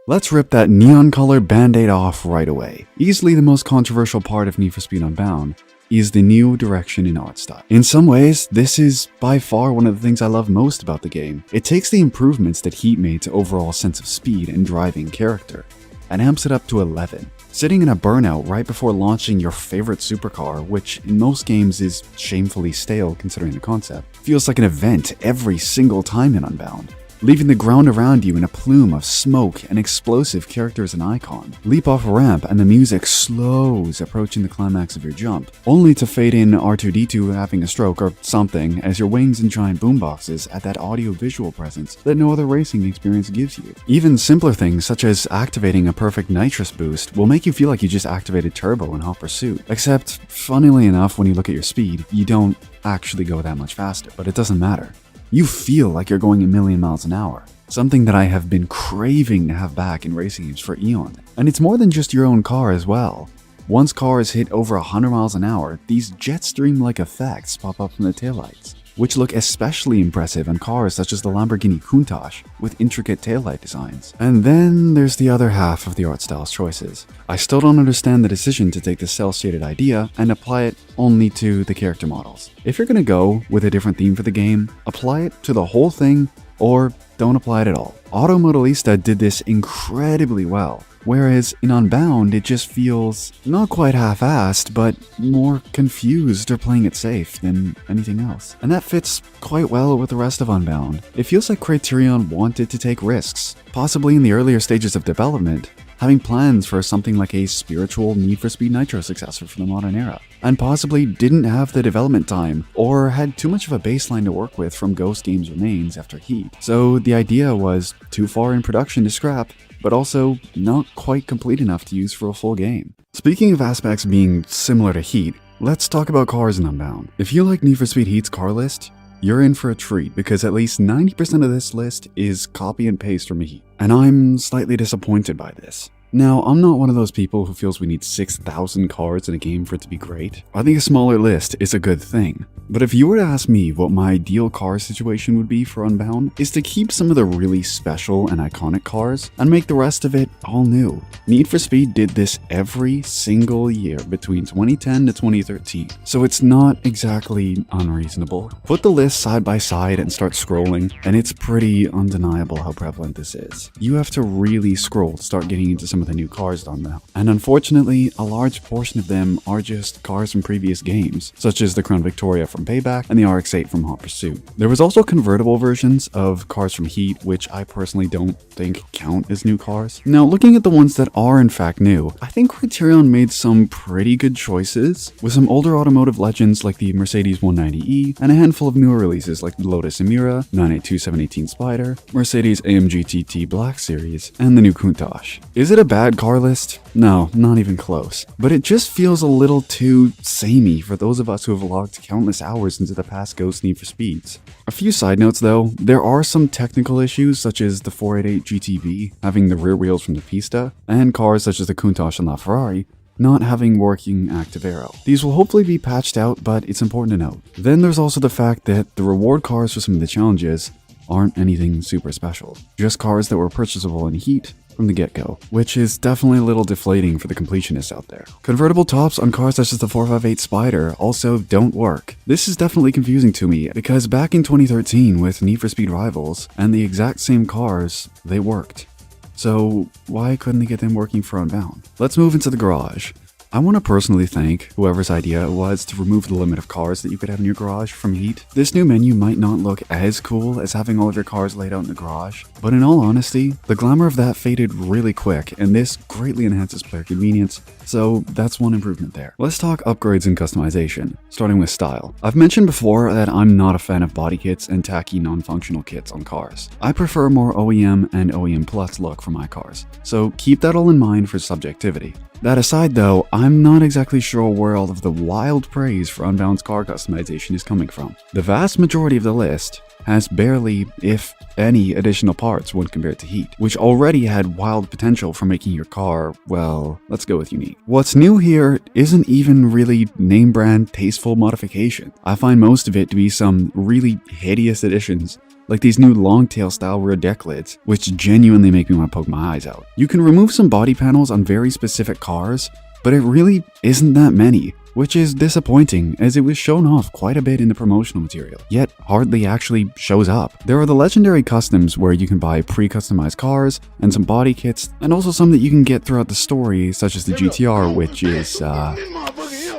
Let's rip that neon color band-aid off right away. Easily the most controversial part of Need for Speed Unbound is the new direction in art style. In some ways, this is by far one of the things I love most about the game. It takes the improvements that Heat made to overall sense of speed and driving character, and amps it up to 11. Sitting in a burnout right before launching your favorite supercar, which in most games is shamefully stale considering the concept, feels like an event every single time in Unbound. Leaving the ground around you in a plume of smoke and explosive characters and icon. Leap off a ramp and the music slows approaching the climax of your jump, only to fade in R2-D2 having a stroke or something as your wings and giant boomboxes add that audio-visual presence that no other racing experience gives you. Even simpler things such as activating a perfect nitrous boost will make you feel like you just activated turbo in Hot Pursuit. Except, funnily enough, when you look at your speed, you don't actually go that much faster, but it doesn't matter. You feel like you're going a million miles an hour, something that I have been craving to have back in racing games for eons. And it's more than just your own car as well. Once cars hit over 100 miles an hour, these jet stream-like effects pop up from the taillights, which look especially impressive on cars such as the Lamborghini Countach with intricate taillight designs. And then there's the other half of the art style's choices. I still don't understand the decision to take the cel-shaded idea and apply it only to the character models. If you're gonna go with a different theme for the game, apply it to the whole thing or don't apply it at all. Auto Modelista did this incredibly well. Whereas in Unbound, it just feels not quite half-assed, but more confused or playing it safe than anything else. And that fits quite well with the rest of Unbound. It feels like Criterion wanted to take risks, possibly in the earlier stages of development, having plans for something like a spiritual Need for Speed Nitro successor for the modern era, and possibly didn't have the development time or had too much of a baseline to work with from Ghost Games' remains after Heat. So the idea was too far in production to scrap, but also not quite complete enough to use for a full game. Speaking of aspects being similar to Heat, let's talk about cars in Unbound. If you like Need for Speed Heat's car list, you're in for a treat because at least 90% of this list is copy and paste from Heat, and I'm slightly disappointed by this. Now, I'm not one of those people who feels we need 6,000 cars in a game for it to be great. I think a smaller list is a good thing. But if you were to ask me what my ideal car situation would be for Unbound, is to keep some of the really special and iconic cars and make the rest of it all new. Need for Speed did this every single year between 2010 to 2013, so it's not exactly unreasonable. Put the list side by side and start scrolling, and it's pretty undeniable how prevalent this is. You have to really scroll to start getting into some of the new cars on now. And unfortunately, a large portion of them are just cars from previous games, such as the Crown Victoria from Payback and the RX-8 from Hot Pursuit. There was also convertible versions of cars from Heat, which I personally don't think count as new cars. Now, looking at the ones that are in fact new, I think Criterion made some pretty good choices, with some older automotive legends like the Mercedes 190e, and a handful of newer releases like the Lotus Emira, 982 718 Spider, Mercedes AMG TT Black Series, and the new Countach. Is it a bad car list? No, not even close. But it just feels a little too samey for those of us who have logged countless hours into the past Ghost Need for Speeds. A few side notes though, there are some technical issues such as the 488 GTB having the rear wheels from the Pista, and cars such as the Countach and LaFerrari not having working active aero. These will hopefully be patched out, but it's important to note. Then there's also the fact that the reward cars for some of the challenges aren't anything super special. Just cars that were purchasable in Heat from the get-go, which is definitely a little deflating for the completionists out there. Convertible tops on cars such as the 458 Spider also don't work. This is definitely confusing to me because back in 2013 with Need for Speed Rivals and the exact same cars, they worked. So why couldn't they get them working for Unbound? Let's move into the garage. I want to personally thank whoever's idea it was to remove the limit of cars that you could have in your garage from Heat. This new menu might not look as cool as having all of your cars laid out in the garage, but in all honesty, the glamour of that faded really quick, and this greatly enhances player convenience, so that's one improvement there. Let's talk upgrades and customization, starting with style. I've mentioned before that I'm not a fan of body kits and tacky non-functional kits on cars. I prefer more OEM and OEM Plus look for my cars, so keep that all in mind for subjectivity. That aside though, I'm not exactly sure where all of the wild praise for Unbound's car customization is coming from. The vast majority of the list has barely, if any, additional parts when compared to Heat, which already had wild potential for making your car, well, let's go with unique. What's new here isn't even really name brand tasteful modification. I find most of it to be some really hideous additions, like these new long tail style rear deck lids, which genuinely make me want to poke my eyes out. You can remove some body panels on very specific cars, but it really isn't that many, which is disappointing as it was shown off quite a bit in the promotional material, yet hardly actually shows up. There are the legendary customs where you can buy pre-customized cars and some body kits, and also some that you can get throughout the story, such as the GTR, which is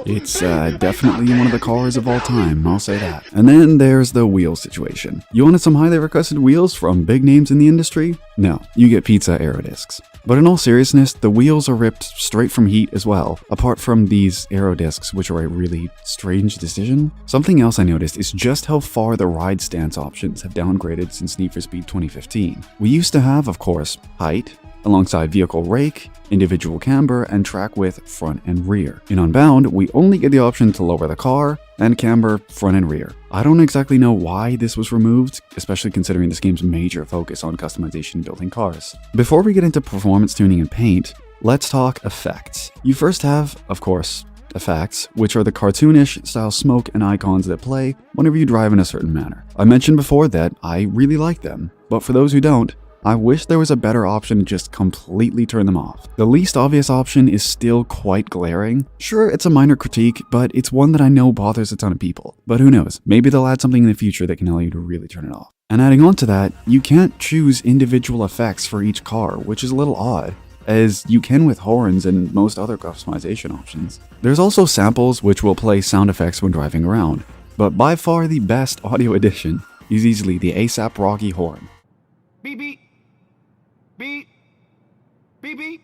it's definitely one of the cars of all time, I'll say that. And then there's the wheel situation. You wanted some highly requested wheels from big names in the industry? No, you get pizza aerodiscs. But in all seriousness, the wheels are ripped straight from Heat as well, apart from these aerodiscs, which are a really strange decision. Something else I noticed is just how far the ride stance options have downgraded since Need for Speed 2015. We used to have, of course, height, alongside vehicle rake, individual camber, and track width front and rear. In Unbound, we only get the option to lower the car and camber front and rear. I don't exactly know why this was removed, especially considering this game's major focus on customization and building cars. Before we get into performance tuning and paint, let's talk effects. You first have, of course, effects, which are the cartoonish style smoke and icons that play whenever you drive in a certain manner. I mentioned before that I really like them, but for those who don't, I wish there was a better option to just completely turn them off. The least obvious option is still quite glaring. Sure, it's a minor critique, but it's one that I know bothers a ton of people. But who knows, maybe they'll add something in the future that can allow you to really turn it off. And adding on to that, you can't choose individual effects for each car, which is a little odd, as you can with horns and most other customization options. There's also samples which will play sound effects when driving around, but by far the best audio addition is easily the ASAP Rocky horn. Beep, beep. Beep. Beep, beep.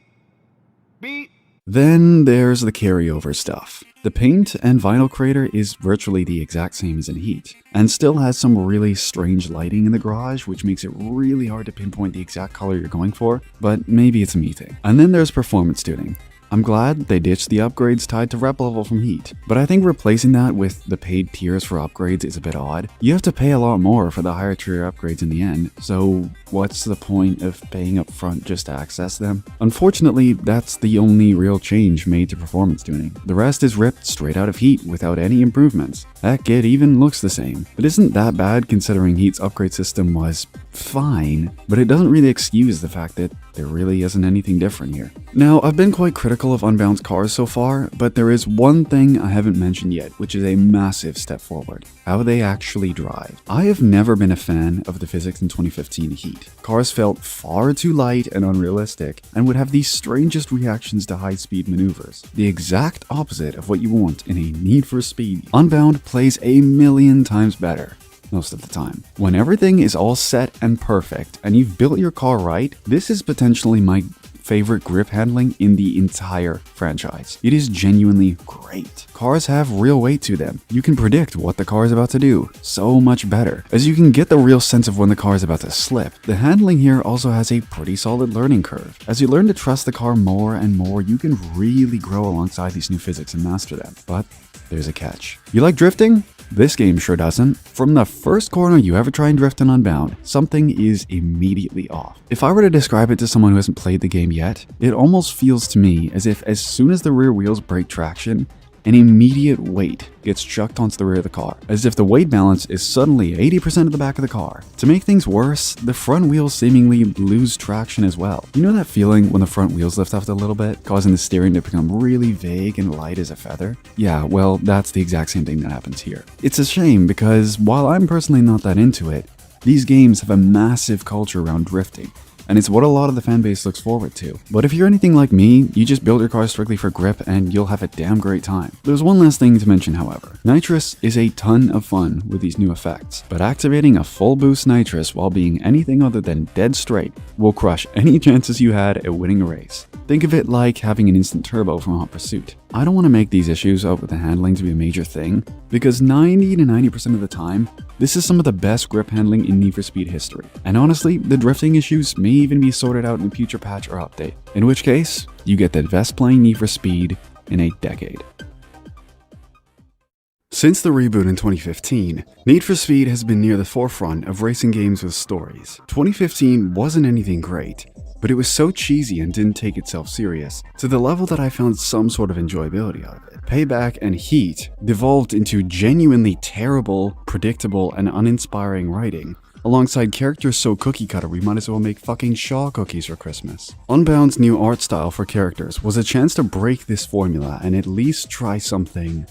Beep. Then there's the carryover stuff. The paint and vinyl crater is virtually the exact same as in Heat, and still has some really strange lighting in the garage, which makes it really hard to pinpoint the exact color you're going for, but maybe it's a me thing. And then there's performance tuning. I'm glad they ditched the upgrades tied to rep level from Heat, but I think replacing that with the paid tiers for upgrades is a bit odd. You have to pay a lot more for the higher tier upgrades in the end, so what's the point of paying up front just to access them? Unfortunately, that's the only real change made to performance tuning. The rest is ripped straight out of Heat without any improvements. Heck, it even looks the same. It isn't that bad considering Heat's upgrade system was fine, but it doesn't really excuse the fact that there really isn't anything different here. Now, I've been quite critical of Unbound's cars so far, but there is one thing I haven't mentioned yet, which is a massive step forward: how they actually drive. I have never been a fan of the physics in 2015 Heat. Cars felt far too light and unrealistic, and would have the strangest reactions to high-speed maneuvers. The exact opposite of what you want in a Need for Speed. Unbound plays a million times better. Most of the time. When everything is all set and perfect, and you've built your car right, this is potentially my favorite grip handling in the entire franchise. It is genuinely great. Cars have real weight to them. You can predict what the car is about to do so much better, as you can get the real sense of when the car is about to slip. The handling here also has a pretty solid learning curve. As you learn to trust the car more and more, you can really grow alongside these new physics and master them. But there's a catch. You like drifting? This game sure doesn't. From the first corner you ever try and drift in Unbound, something is immediately off. If I were to describe it to someone who hasn't played the game yet, it almost feels to me as if as soon as the rear wheels break traction, an immediate weight gets chucked onto the rear of the car, as if the weight balance is suddenly 80% of the back of the car. To make things worse, the front wheels seemingly lose traction as well. You know that feeling when the front wheels lift up a little bit, causing the steering to become really vague and light as a feather? Yeah, well, that's the exact same thing that happens here. It's a shame because while I'm personally not that into it, these games have a massive culture around drifting, and it's what a lot of the fanbase looks forward to. But if you're anything like me, you just build your car strictly for grip and you'll have a damn great time. There's one last thing to mention, however. Nitrous is a ton of fun with these new effects, but activating a full boost nitrous while being anything other than dead straight will crush any chances you had at winning a race. Think of it like having an instant turbo from Hot Pursuit. I don't want to make these issues with the handling to be a major thing, because 90 to 90% of the time, this is some of the best grip handling in Need for Speed history. And honestly, the drifting issues may even be sorted out in a future patch or update, in which case, you get the best playing Need for Speed in a decade. Since the reboot in 2015, Need for Speed has been near the forefront of racing games with stories. 2015 wasn't anything great, but it was so cheesy and didn't take itself serious, to the level that I found some sort of enjoyability out of it. Payback and Heat devolved into genuinely terrible, predictable, and uninspiring writing, alongside characters so cookie-cutter we might as well make fucking Shaw cookies for Christmas. Unbound's new art style for characters was a chance to break this formula and at least try something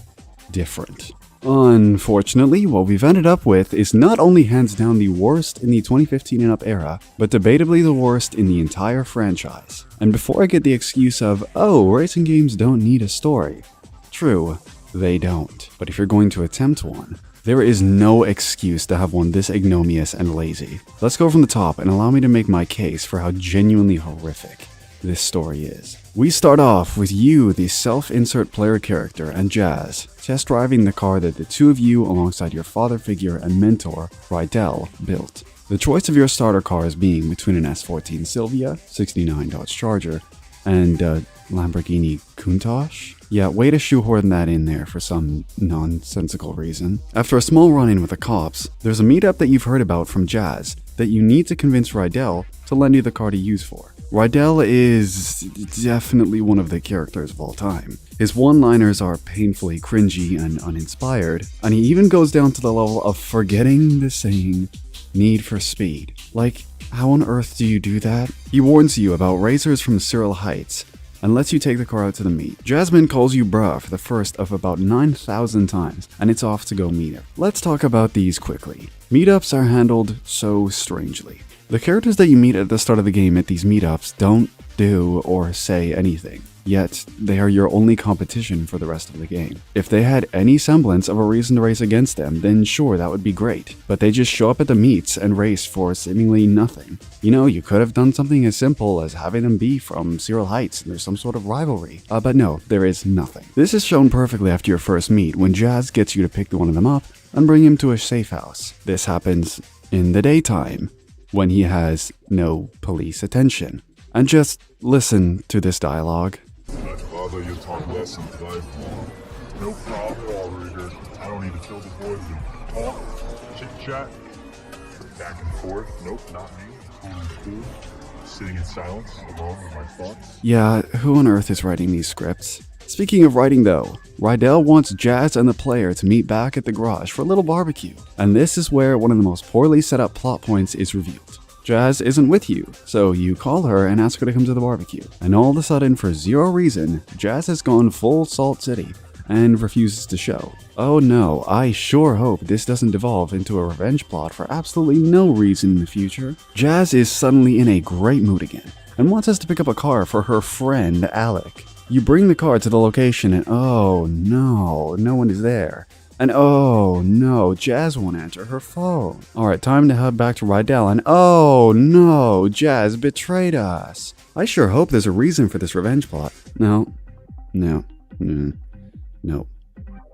different. Unfortunately, what we've ended up with is not only hands down the worst in the 2015 and up era, but debatably the worst in the entire franchise. And before I get the excuse of, oh, racing games don't need a story. True, they don't. But if you're going to attempt one, there is no excuse to have one this ignominious and lazy. Let's go from the top and allow me to make my case for how genuinely horrific this story is. We start off with you, the self-insert player character, and Jazz, test driving the car that the two of you, alongside your father figure and mentor, Rydell, built. The choice of your starter car is being between an S14 Silvia, 69 Dodge Charger, and a Lamborghini Countach? Yeah, way to shoehorn that in there for some nonsensical reason. After a small run-in with the cops, there's a meetup that you've heard about from Jazz that you need to convince Rydell to lend you the car to use for. Rydell is definitely one of the characters of all time. His one-liners are painfully cringy and uninspired, and he even goes down to the level of forgetting the saying, Need for Speed. Like, how on earth do you do that? He warns you about racers from Cyril Heights, and lets you take the car out to the meet. Jasmine calls you bruh for the first of about 9,000 times, and it's off to go meet her. Let's talk about these quickly. Meetups are handled so strangely. The characters that you meet at the start of the game at these meetups don't do or say anything, yet they are your only competition for the rest of the game. If they had any semblance of a reason to race against them, then sure, that would be great, but they just show up at the meets and race for seemingly nothing. You know, you could have done something as simple as having them be from Cyril Heights and there's some sort of rivalry, but no, there is nothing. This is shown perfectly after your first meet when Jazz gets you to pick one of them up and bring him to a safe house. This happens in the daytime, when he has no police attention. And just listen to this dialogue. I'd rather you talk less and drive more. No problem at all, Rieger. I don't need to kill the boys and talk, chit-chat, back and forth. Nope, not me. Cool. Sitting in silence, alone with my thoughts. Yeah, who on earth is writing these scripts? Speaking of writing though, Rydell wants Jazz and the player to meet back at the garage for a little barbecue. And this is where one of the most poorly set up plot points is revealed. Jazz isn't with you, so you call her and ask her to come to the barbecue. And all of a sudden, for zero reason, Jazz has gone full Salt City and refuses to show. Oh no, I sure hope this doesn't devolve into a revenge plot for absolutely no reason in the future. Jazz is suddenly in a great mood again and wants us to pick up a car for her friend Alec. You bring the car to the location and oh no, no one is there. And oh no, Jazz won't answer her phone. Alright, time to head back to Rydell and oh no, Jazz betrayed us. I sure hope there's a reason for this revenge plot. No.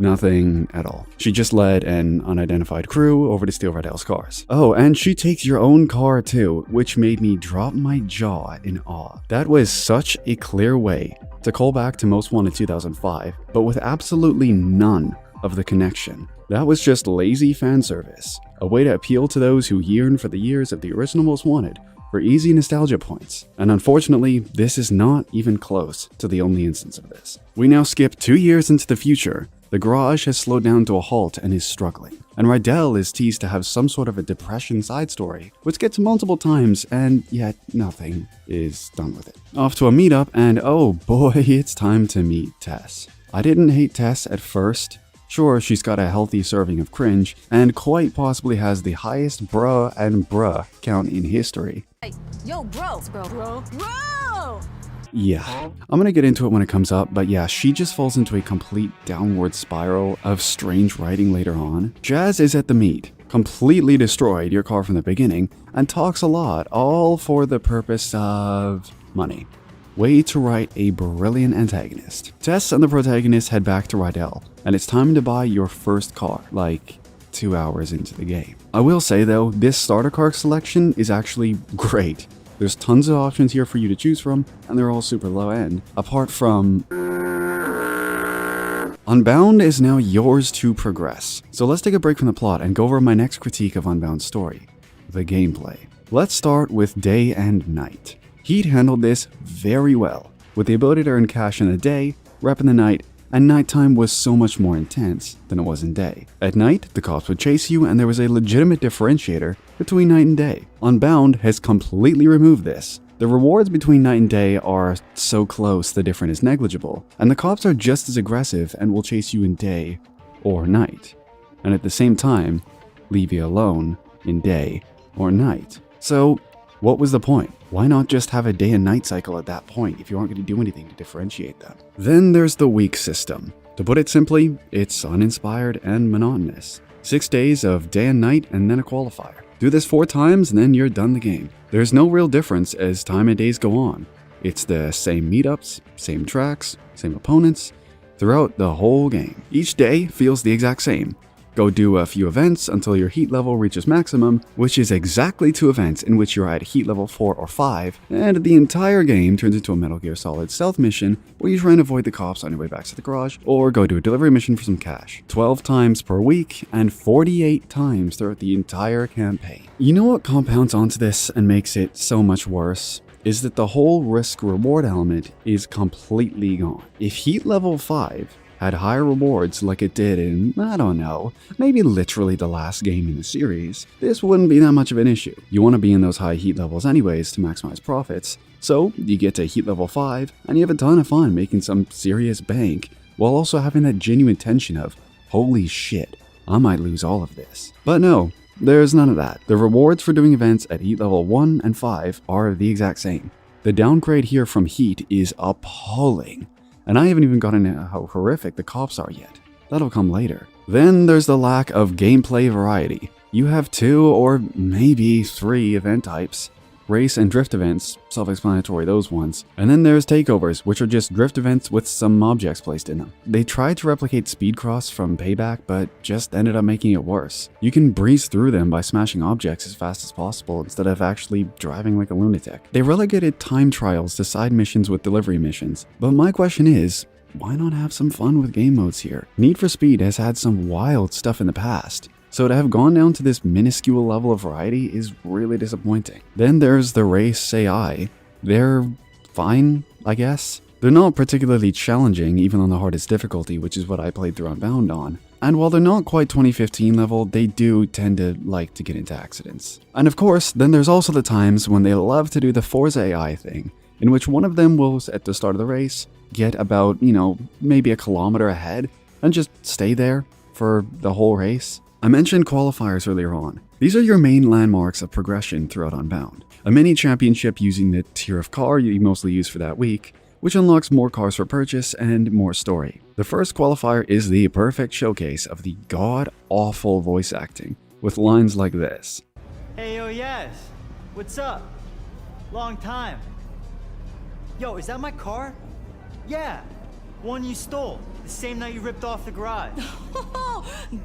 Nothing at all. She just led an unidentified crew over to steal Rydell's cars. Oh, and she takes your own car too, which made me drop my jaw in awe. That was such a clear way to call back to Most Wanted 2005, but with absolutely none of the connection. That was just lazy fan service, a way to appeal to those who yearn for the years of the original Most Wanted, for easy nostalgia points. And unfortunately, this is not even close to the only instance of this. We now skip 2 years into the future. The garage has slowed down to a halt and is struggling. And Rydell is teased to have some sort of a depression side story, which gets multiple times, and yet nothing is done with it. Off to a meetup, and oh boy, it's time to meet Tess. I didn't hate Tess at first. Sure, she's got a healthy serving of cringe, and quite possibly has the highest bruh and bruh count in history. Hey, yo, bro. Yeah, I'm gonna get into it when it comes up, but yeah, she just falls into a complete downward spiral of strange writing later on. Jazz is at the meet, completely destroyed your car from the beginning, and talks a lot, all for the purpose of money. Way to write a brilliant antagonist. Tess and the protagonist head back to Rydell, and it's time to buy your first car, like 2 hours into the game. I will say though, this starter car selection is actually great. There's tons of options here for you to choose from, and they're all super low end. Apart from... Unbound is now yours to progress. So let's take a break from the plot and go over my next critique of Unbound's story, the gameplay. Let's start with day and night. Heat handled this very well, with the ability to earn cash in the day, rep in the night, and nighttime was so much more intense than it was in day. At night, the cops would chase you, and there was a legitimate differentiator between night and day. Unbound has completely removed this. The rewards between night and day are so close the difference is negligible, and the cops are just as aggressive and will chase you in day or night, and at the same time, leave you alone in day or night. So, what was the point? Why not just have a day and night cycle at that point if you aren't going to do anything to differentiate them? Then there's the week system. To put it simply, it's uninspired and monotonous. 6 days of day and night and then a qualifier. Do this 4 times and then you're done the game. There's no real difference as time and days go on. It's the same meetups, same tracks, same opponents, throughout the whole game. Each day feels the exact same. Go do a few events until your heat level reaches maximum, which is exactly 2 events in which you're at heat level 4 or 5, and the entire game turns into a Metal Gear Solid stealth mission where you try and avoid the cops on your way back to the garage, or go do a delivery mission for some cash. 12 times per week, and 48 times throughout the entire campaign. You know what compounds onto this and makes it so much worse? Is that the whole risk-reward element is completely gone. If heat level 5 had higher rewards like it did in, I don't know, maybe literally the last game in the series, this wouldn't be that much of an issue. You want to be in those high heat levels anyways to maximize profits, so you get to heat level 5 and you have a ton of fun making some serious bank while also having that genuine tension of, holy shit, I might lose all of this. But no, there's none of that. The rewards for doing events at heat level 1 and 5 are the exact same. The downgrade here from heat is appalling. And I haven't even gotten into how horrific the cops are yet. That'll come later. Then there's the lack of gameplay variety. You have 2 or maybe 3 event types. Race and drift events, self-explanatory those ones. And then there's takeovers, which are just drift events with some objects placed in them. They tried to replicate Speedcross from Payback, but just ended up making it worse. You can breeze through them by smashing objects as fast as possible instead of actually driving like a lunatic. They relegated time trials to side missions with delivery missions. But my question is, why not have some fun with game modes here? Need for Speed has had some wild stuff in the past. So to have gone down to this minuscule level of variety is really disappointing. Then there's the race AI. They're fine, I guess. They're not particularly challenging, even on the hardest difficulty, which is what I played through Unbound on. And while they're not quite 2015 level, they do tend to like to get into accidents. And of course, then there's also the times when they love to do the Forza AI thing, in which one of them will, at the start of the race, get about, maybe a kilometer ahead, and just stay there for the whole race. I mentioned qualifiers earlier on. These are your main landmarks of progression throughout Unbound. A mini championship using the tier of car you mostly use for that week, which unlocks more cars for purchase and more story. The first qualifier is the perfect showcase of the god-awful voice acting, with lines like this. Hey, yo, yes. What's up? Long time. Yo, is that my car? Yeah, one you stole, the same night you ripped off the garage.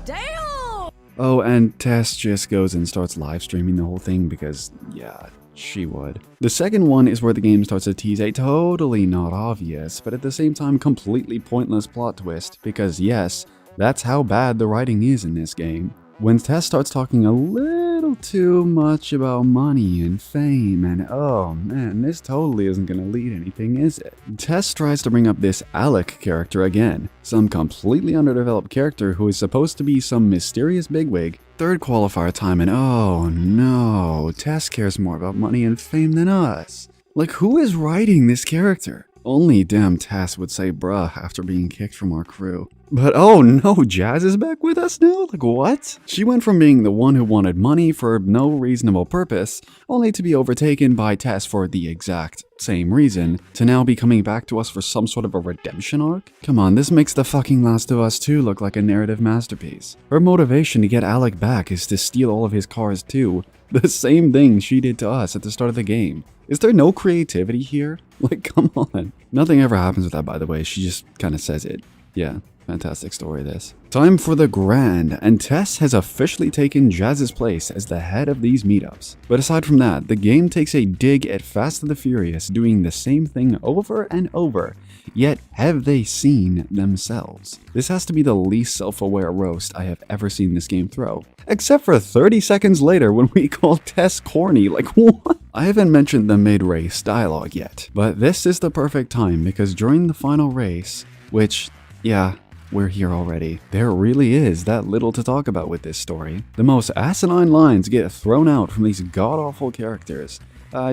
Damn! Oh, and Tess just goes and starts live streaming the whole thing because, yeah, she would. The second one is where the game starts to tease a totally not obvious, but at the same time completely pointless plot twist, because yes, that's how bad the writing is in this game. when Tess starts talking a little too much about money and fame, and oh man, this totally isn't gonna lead anything, is it? Tess tries to bring up this Alec character again, some completely underdeveloped character who is supposed to be some mysterious bigwig. Third qualifier time, and oh no, Tess cares more about money and fame than us. Like, who is writing this character? Only damn Tess would say bruh after being kicked from our crew. But oh no, Jazz is back with us now? Like what? She went from being the one who wanted money for no reasonable purpose, only to be overtaken by Tess for the exact same reason, to now be coming back to us for some sort of a redemption arc? Come on, this makes the fucking Last of Us 2 look like a narrative masterpiece. Her motivation to get Alec back is to steal all of his cars too. The same thing she did to us at the start of the game. Is there no creativity here? Like, come on. Nothing ever happens with that, by the way. She just kind of says it. Yeah, fantastic story, this. Time for the grand, and Tess has officially taken Jazz's place as the head of these meetups. But aside from that, the game takes a dig at Fast and the Furious doing the same thing over and over. Yet, have they seen themselves? This has to be the least self-aware roast I have ever seen this game throw. Except for 30 seconds later when we call Tess corny, like what? I haven't mentioned the mid-race dialogue yet, but this is the perfect time because during the final race, which, yeah, we're here already, there really is that little to talk about with this story. The most asinine lines get thrown out from these god-awful characters.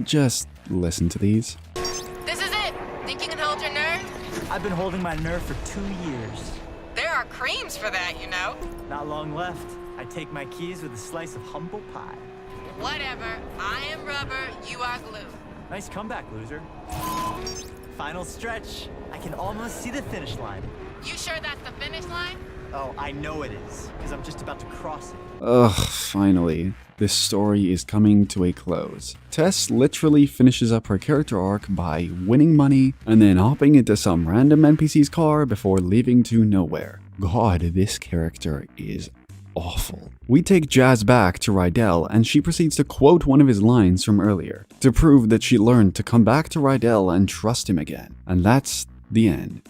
Just listen to these. This is it! Think you can hold your nerve? I've been holding my nerve for 2 years. There are creams for that, you know? Not long left. I take my keys with a slice of humble pie. Whatever. I am rubber, you are glue. Nice comeback, loser. Final stretch. I can almost see the finish line. You sure that's the finish line? Oh, I know it is, because I'm just about to cross it. Ugh, finally. This story is coming to a close. Tess literally finishes up her character arc by winning money and then hopping into some random NPC's car before leaving to nowhere. God, this character is awful. We take Jazz back to Rydell and she proceeds to quote one of his lines from earlier to prove that she learned to come back to Rydell and trust him again. And that's the end.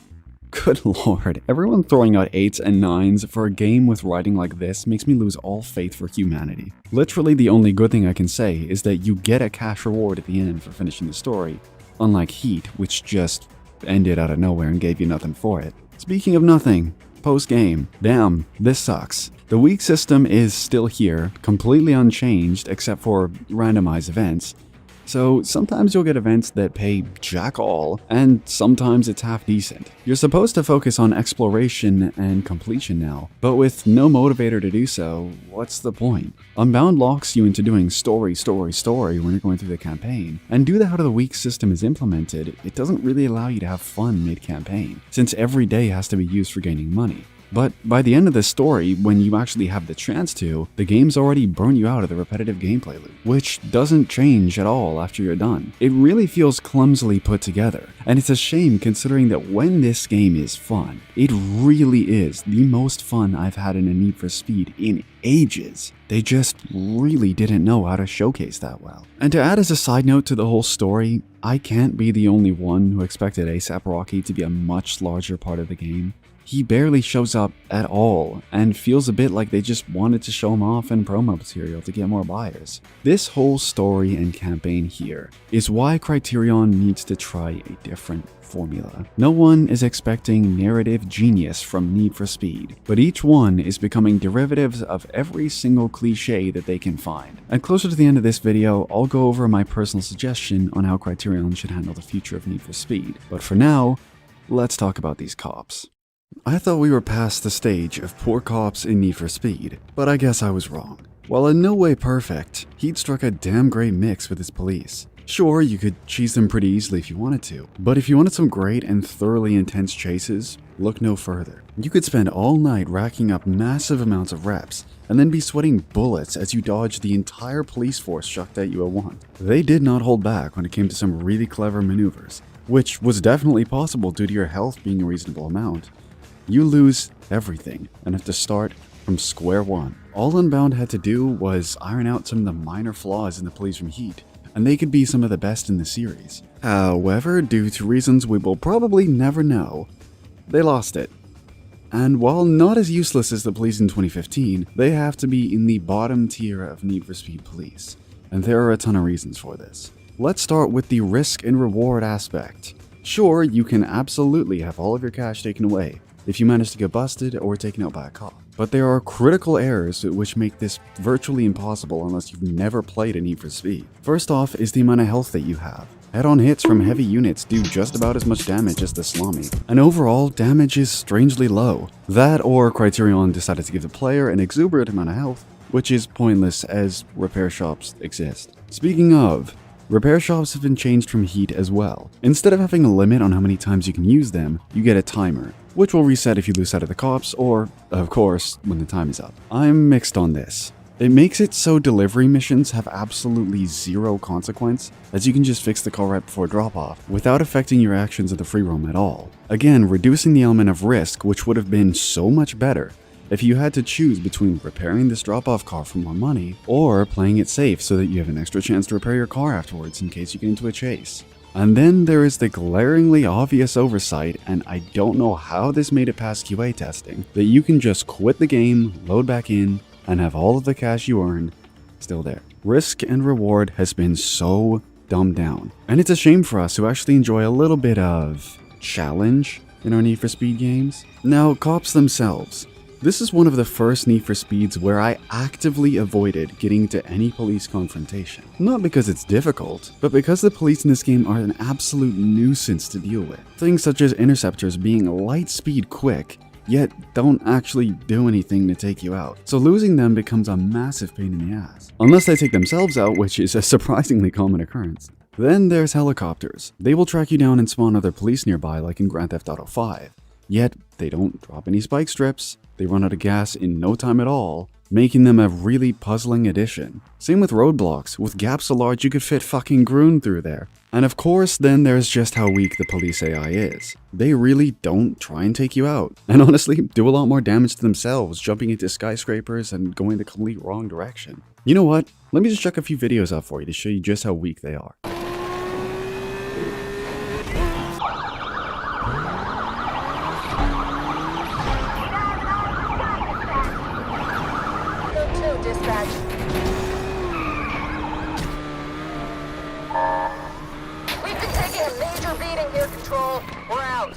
Good lord, everyone throwing out 8s and 9s for a game with writing like this makes me lose all faith for humanity. Literally the only good thing I can say is that you get a cash reward at the end for finishing the story, unlike Heat, which just ended out of nowhere and gave you nothing for it. Speaking of nothing, post-game, damn, this sucks. The week system is still here, completely unchanged except for randomized events. So sometimes you'll get events that pay jack all, and sometimes it's half decent. You're supposed to focus on exploration and completion now, but with no motivator to do so, what's the point? Unbound locks you into doing story when you're going through the campaign, and due to how the week system is implemented, it doesn't really allow you to have fun mid-campaign, since every day has to be used for gaining money. But by the end of the story, when you actually have the chance to, the game's already burned you out of the repetitive gameplay loop, which doesn't change at all after you're done. It really feels clumsily put together, and it's a shame considering that when this game is fun, it really is the most fun I've had in a Need for Speed in ages. They just really didn't know how to showcase that well. And to add as a side note to the whole story, I can't be the only one who expected A$AP Rocky to be a much larger part of the game. He barely shows up at all, and feels a bit like they just wanted to show him off in promo material to get more buyers. This whole story and campaign here is why Criterion needs to try a different formula. No one is expecting narrative genius from Need for Speed, but each one is becoming derivatives of every single cliche that they can find. And closer to the end of this video, I'll go over my personal suggestion on how Criterion should handle the future of Need for Speed. But for now, let's talk about these cops. I thought we were past the stage of poor cops in Need for Speed, but I guess I was wrong. While in no way perfect, he'd struck a damn great mix with his police. Sure, you could cheese them pretty easily if you wanted to, but if you wanted some great and thoroughly intense chases, look no further. You could spend all night racking up massive amounts of reps, and then be sweating bullets as you dodge the entire police force chucked at you at once. They did not hold back when it came to some really clever maneuvers, which was definitely possible due to your health being a reasonable amount. You lose everything and have to start from square one. All Unbound had to do was iron out some of the minor flaws in the police from Heat, and they could be some of the best in the series. However, due to reasons we will probably never know, they lost it. And while not as useless as the police in 2015, they have to be in the bottom tier of Need for Speed police. And there are a ton of reasons for this. Let's start with the risk and reward aspect. Sure, you can absolutely have all of your cash taken away if you manage to get busted or taken out by a cop. But there are critical errors which make this virtually impossible unless you've never played a Need for Speed. First off is the amount of health that you have. Head-on hits from heavy units do just about as much damage as the Salami, and overall, damage is strangely low. That or Criterion decided to give the player an exuberant amount of health, which is pointless as repair shops exist. Speaking of, repair shops have been changed from heat as well. Instead of having a limit on how many times you can use them, you get a timer, which will reset if you lose sight of the cops or, of course, when the time is up. I'm mixed on this. It makes it so delivery missions have absolutely zero consequence, as you can just fix the car right before drop-off without affecting your actions of the free roam at all. Again, reducing the element of risk, which would have been so much better if you had to choose between repairing this drop-off car for more money or playing it safe so that you have an extra chance to repair your car afterwards in case you get into a chase. And then there is the glaringly obvious oversight, and I don't know how this made it past QA testing, that you can just quit the game, load back in, and have all of the cash you earned still there. Risk and reward has been so dumbed down. And it's a shame for us who actually enjoy a little bit of challenge in our Need for Speed games. Now, cops themselves. This is one of the first Need for Speeds where I actively avoided getting into any police confrontation. Not because it's difficult, but because the police in this game are an absolute nuisance to deal with. Things such as interceptors being light speed quick, yet don't actually do anything to take you out. So losing them becomes a massive pain in the ass. Unless they take themselves out, which is a surprisingly common occurrence. Then there's helicopters. They will track you down and spawn other police nearby like in Grand Theft Auto 5. Yet, they don't drop any spike strips, they run out of gas in no time at all, making them a really puzzling addition. Same with roadblocks, with gaps so large you could fit fucking Groon through there. And of course, then there's just how weak the police AI is. They really don't try and take you out, and honestly, do a lot more damage to themselves, jumping into skyscrapers and going the complete wrong direction. You know what? Let me just check a few videos out for you to show you just how weak they are. Dispatch. We've been taking a major beating here, Control. We're out.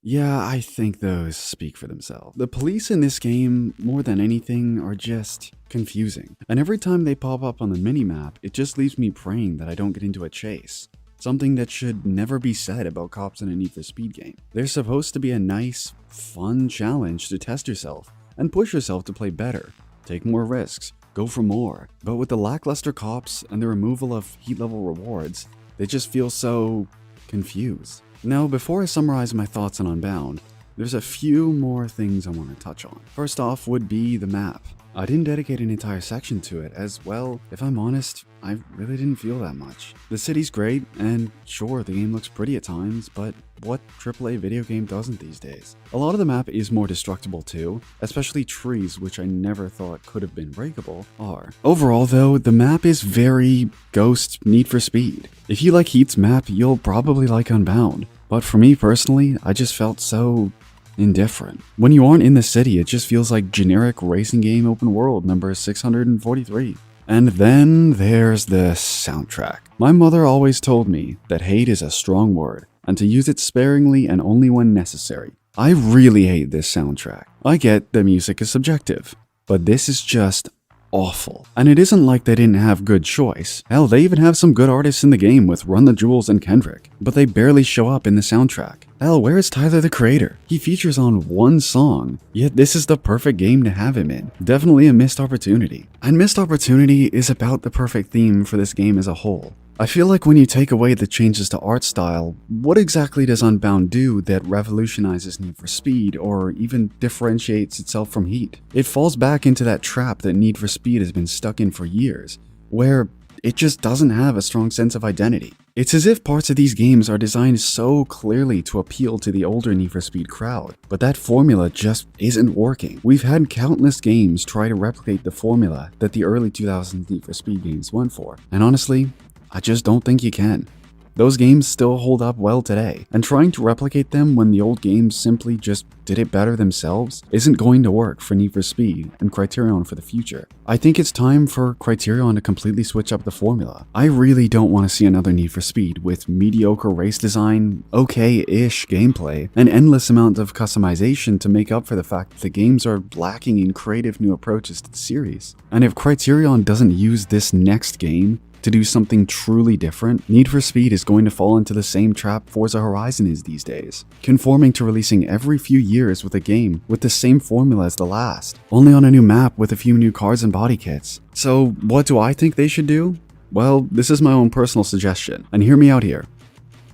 Yeah, I think those speak for themselves. The police in this game, more than anything, are just confusing. And every time they pop up on the minimap, it just leaves me praying that I don't get into a chase. Something that should never be said about cops in a Need for Speed game. They're supposed to be a nice, fun challenge to test yourself and push yourself to play better, take more risks, go for more. But with the lackluster cops and the removal of heat level rewards, they just feel so confused. Now, before I summarize my thoughts on Unbound, there's a few more things I want to touch on. First off would be the map. I didn't dedicate an entire section to it, as well, if I'm honest, I really didn't feel that much. The city's great, and sure, the game looks pretty at times, but what AAA video game doesn't these days? A lot of the map is more destructible too, especially trees, which I never thought could have been breakable, are. Overall though, the map is very Ghost Need for Speed. If you like Heat's map, you'll probably like Unbound. But for me personally, I just felt so indifferent. When you aren't in the city, it just feels like generic racing game open world number 643. And then there's the soundtrack. My mother always told me that hate is a strong word, and to use it sparingly and only when necessary. I really hate this soundtrack. I get that music is subjective, but this is just awful. And it isn't like they didn't have good choice. Hell, they even have some good artists in the game with Run the Jewels and Kendrick, but they barely show up in the soundtrack. Hell, where is Tyler the Creator? He features on one song, yet this is the perfect game to have him in. Definitely a missed opportunity. And missed opportunity is about the perfect theme for this game as a whole. I feel like when you take away the changes to art style, what exactly does Unbound do that revolutionizes Need for Speed or even differentiates itself from Heat? It falls back into that trap that Need for Speed has been stuck in for years, where it just doesn't have a strong sense of identity. It's as if parts of these games are designed so clearly to appeal to the older Need for Speed crowd, but that formula just isn't working. We've had countless games try to replicate the formula that the early 2000s Need for Speed games went for, and honestly, I just don't think you can. Those games still hold up well today, and trying to replicate them when the old games simply just did it better themselves isn't going to work for Need for Speed and Criterion for the future. I think it's time for Criterion to completely switch up the formula. I really don't want to see another Need for Speed with mediocre race design, okay-ish gameplay, and endless amounts of customization to make up for the fact that the games are lacking in creative new approaches to the series. And if Criterion doesn't use this next game to do something truly different, Need for Speed is going to fall into the same trap Forza Horizon is these days, conforming to releasing every few years with a game with the same formula as the last, only on a new map with a few new cars and body kits. So what do I think they should do? Well, this is my own personal suggestion, and hear me out here.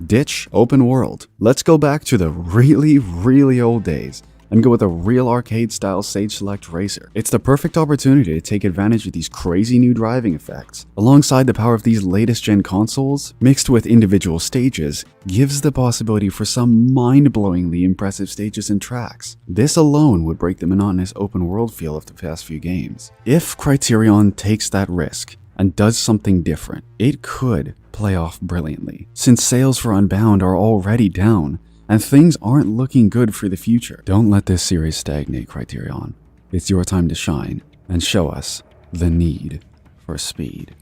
Ditch open world. Let's go back to the really old days and go with a real arcade-style Stage Select racer. It's the perfect opportunity to take advantage of these crazy new driving effects. Alongside the power of these latest-gen consoles, mixed with individual stages, gives the possibility for some mind-blowingly impressive stages and tracks. This alone would break the monotonous open-world feel of the past few games. If Criterion takes that risk and does something different, it could play off brilliantly. Since sales for Unbound are already down, and things aren't looking good for the future. Don't let this series stagnate, Criterion. It's your time to shine and show us the need for speed.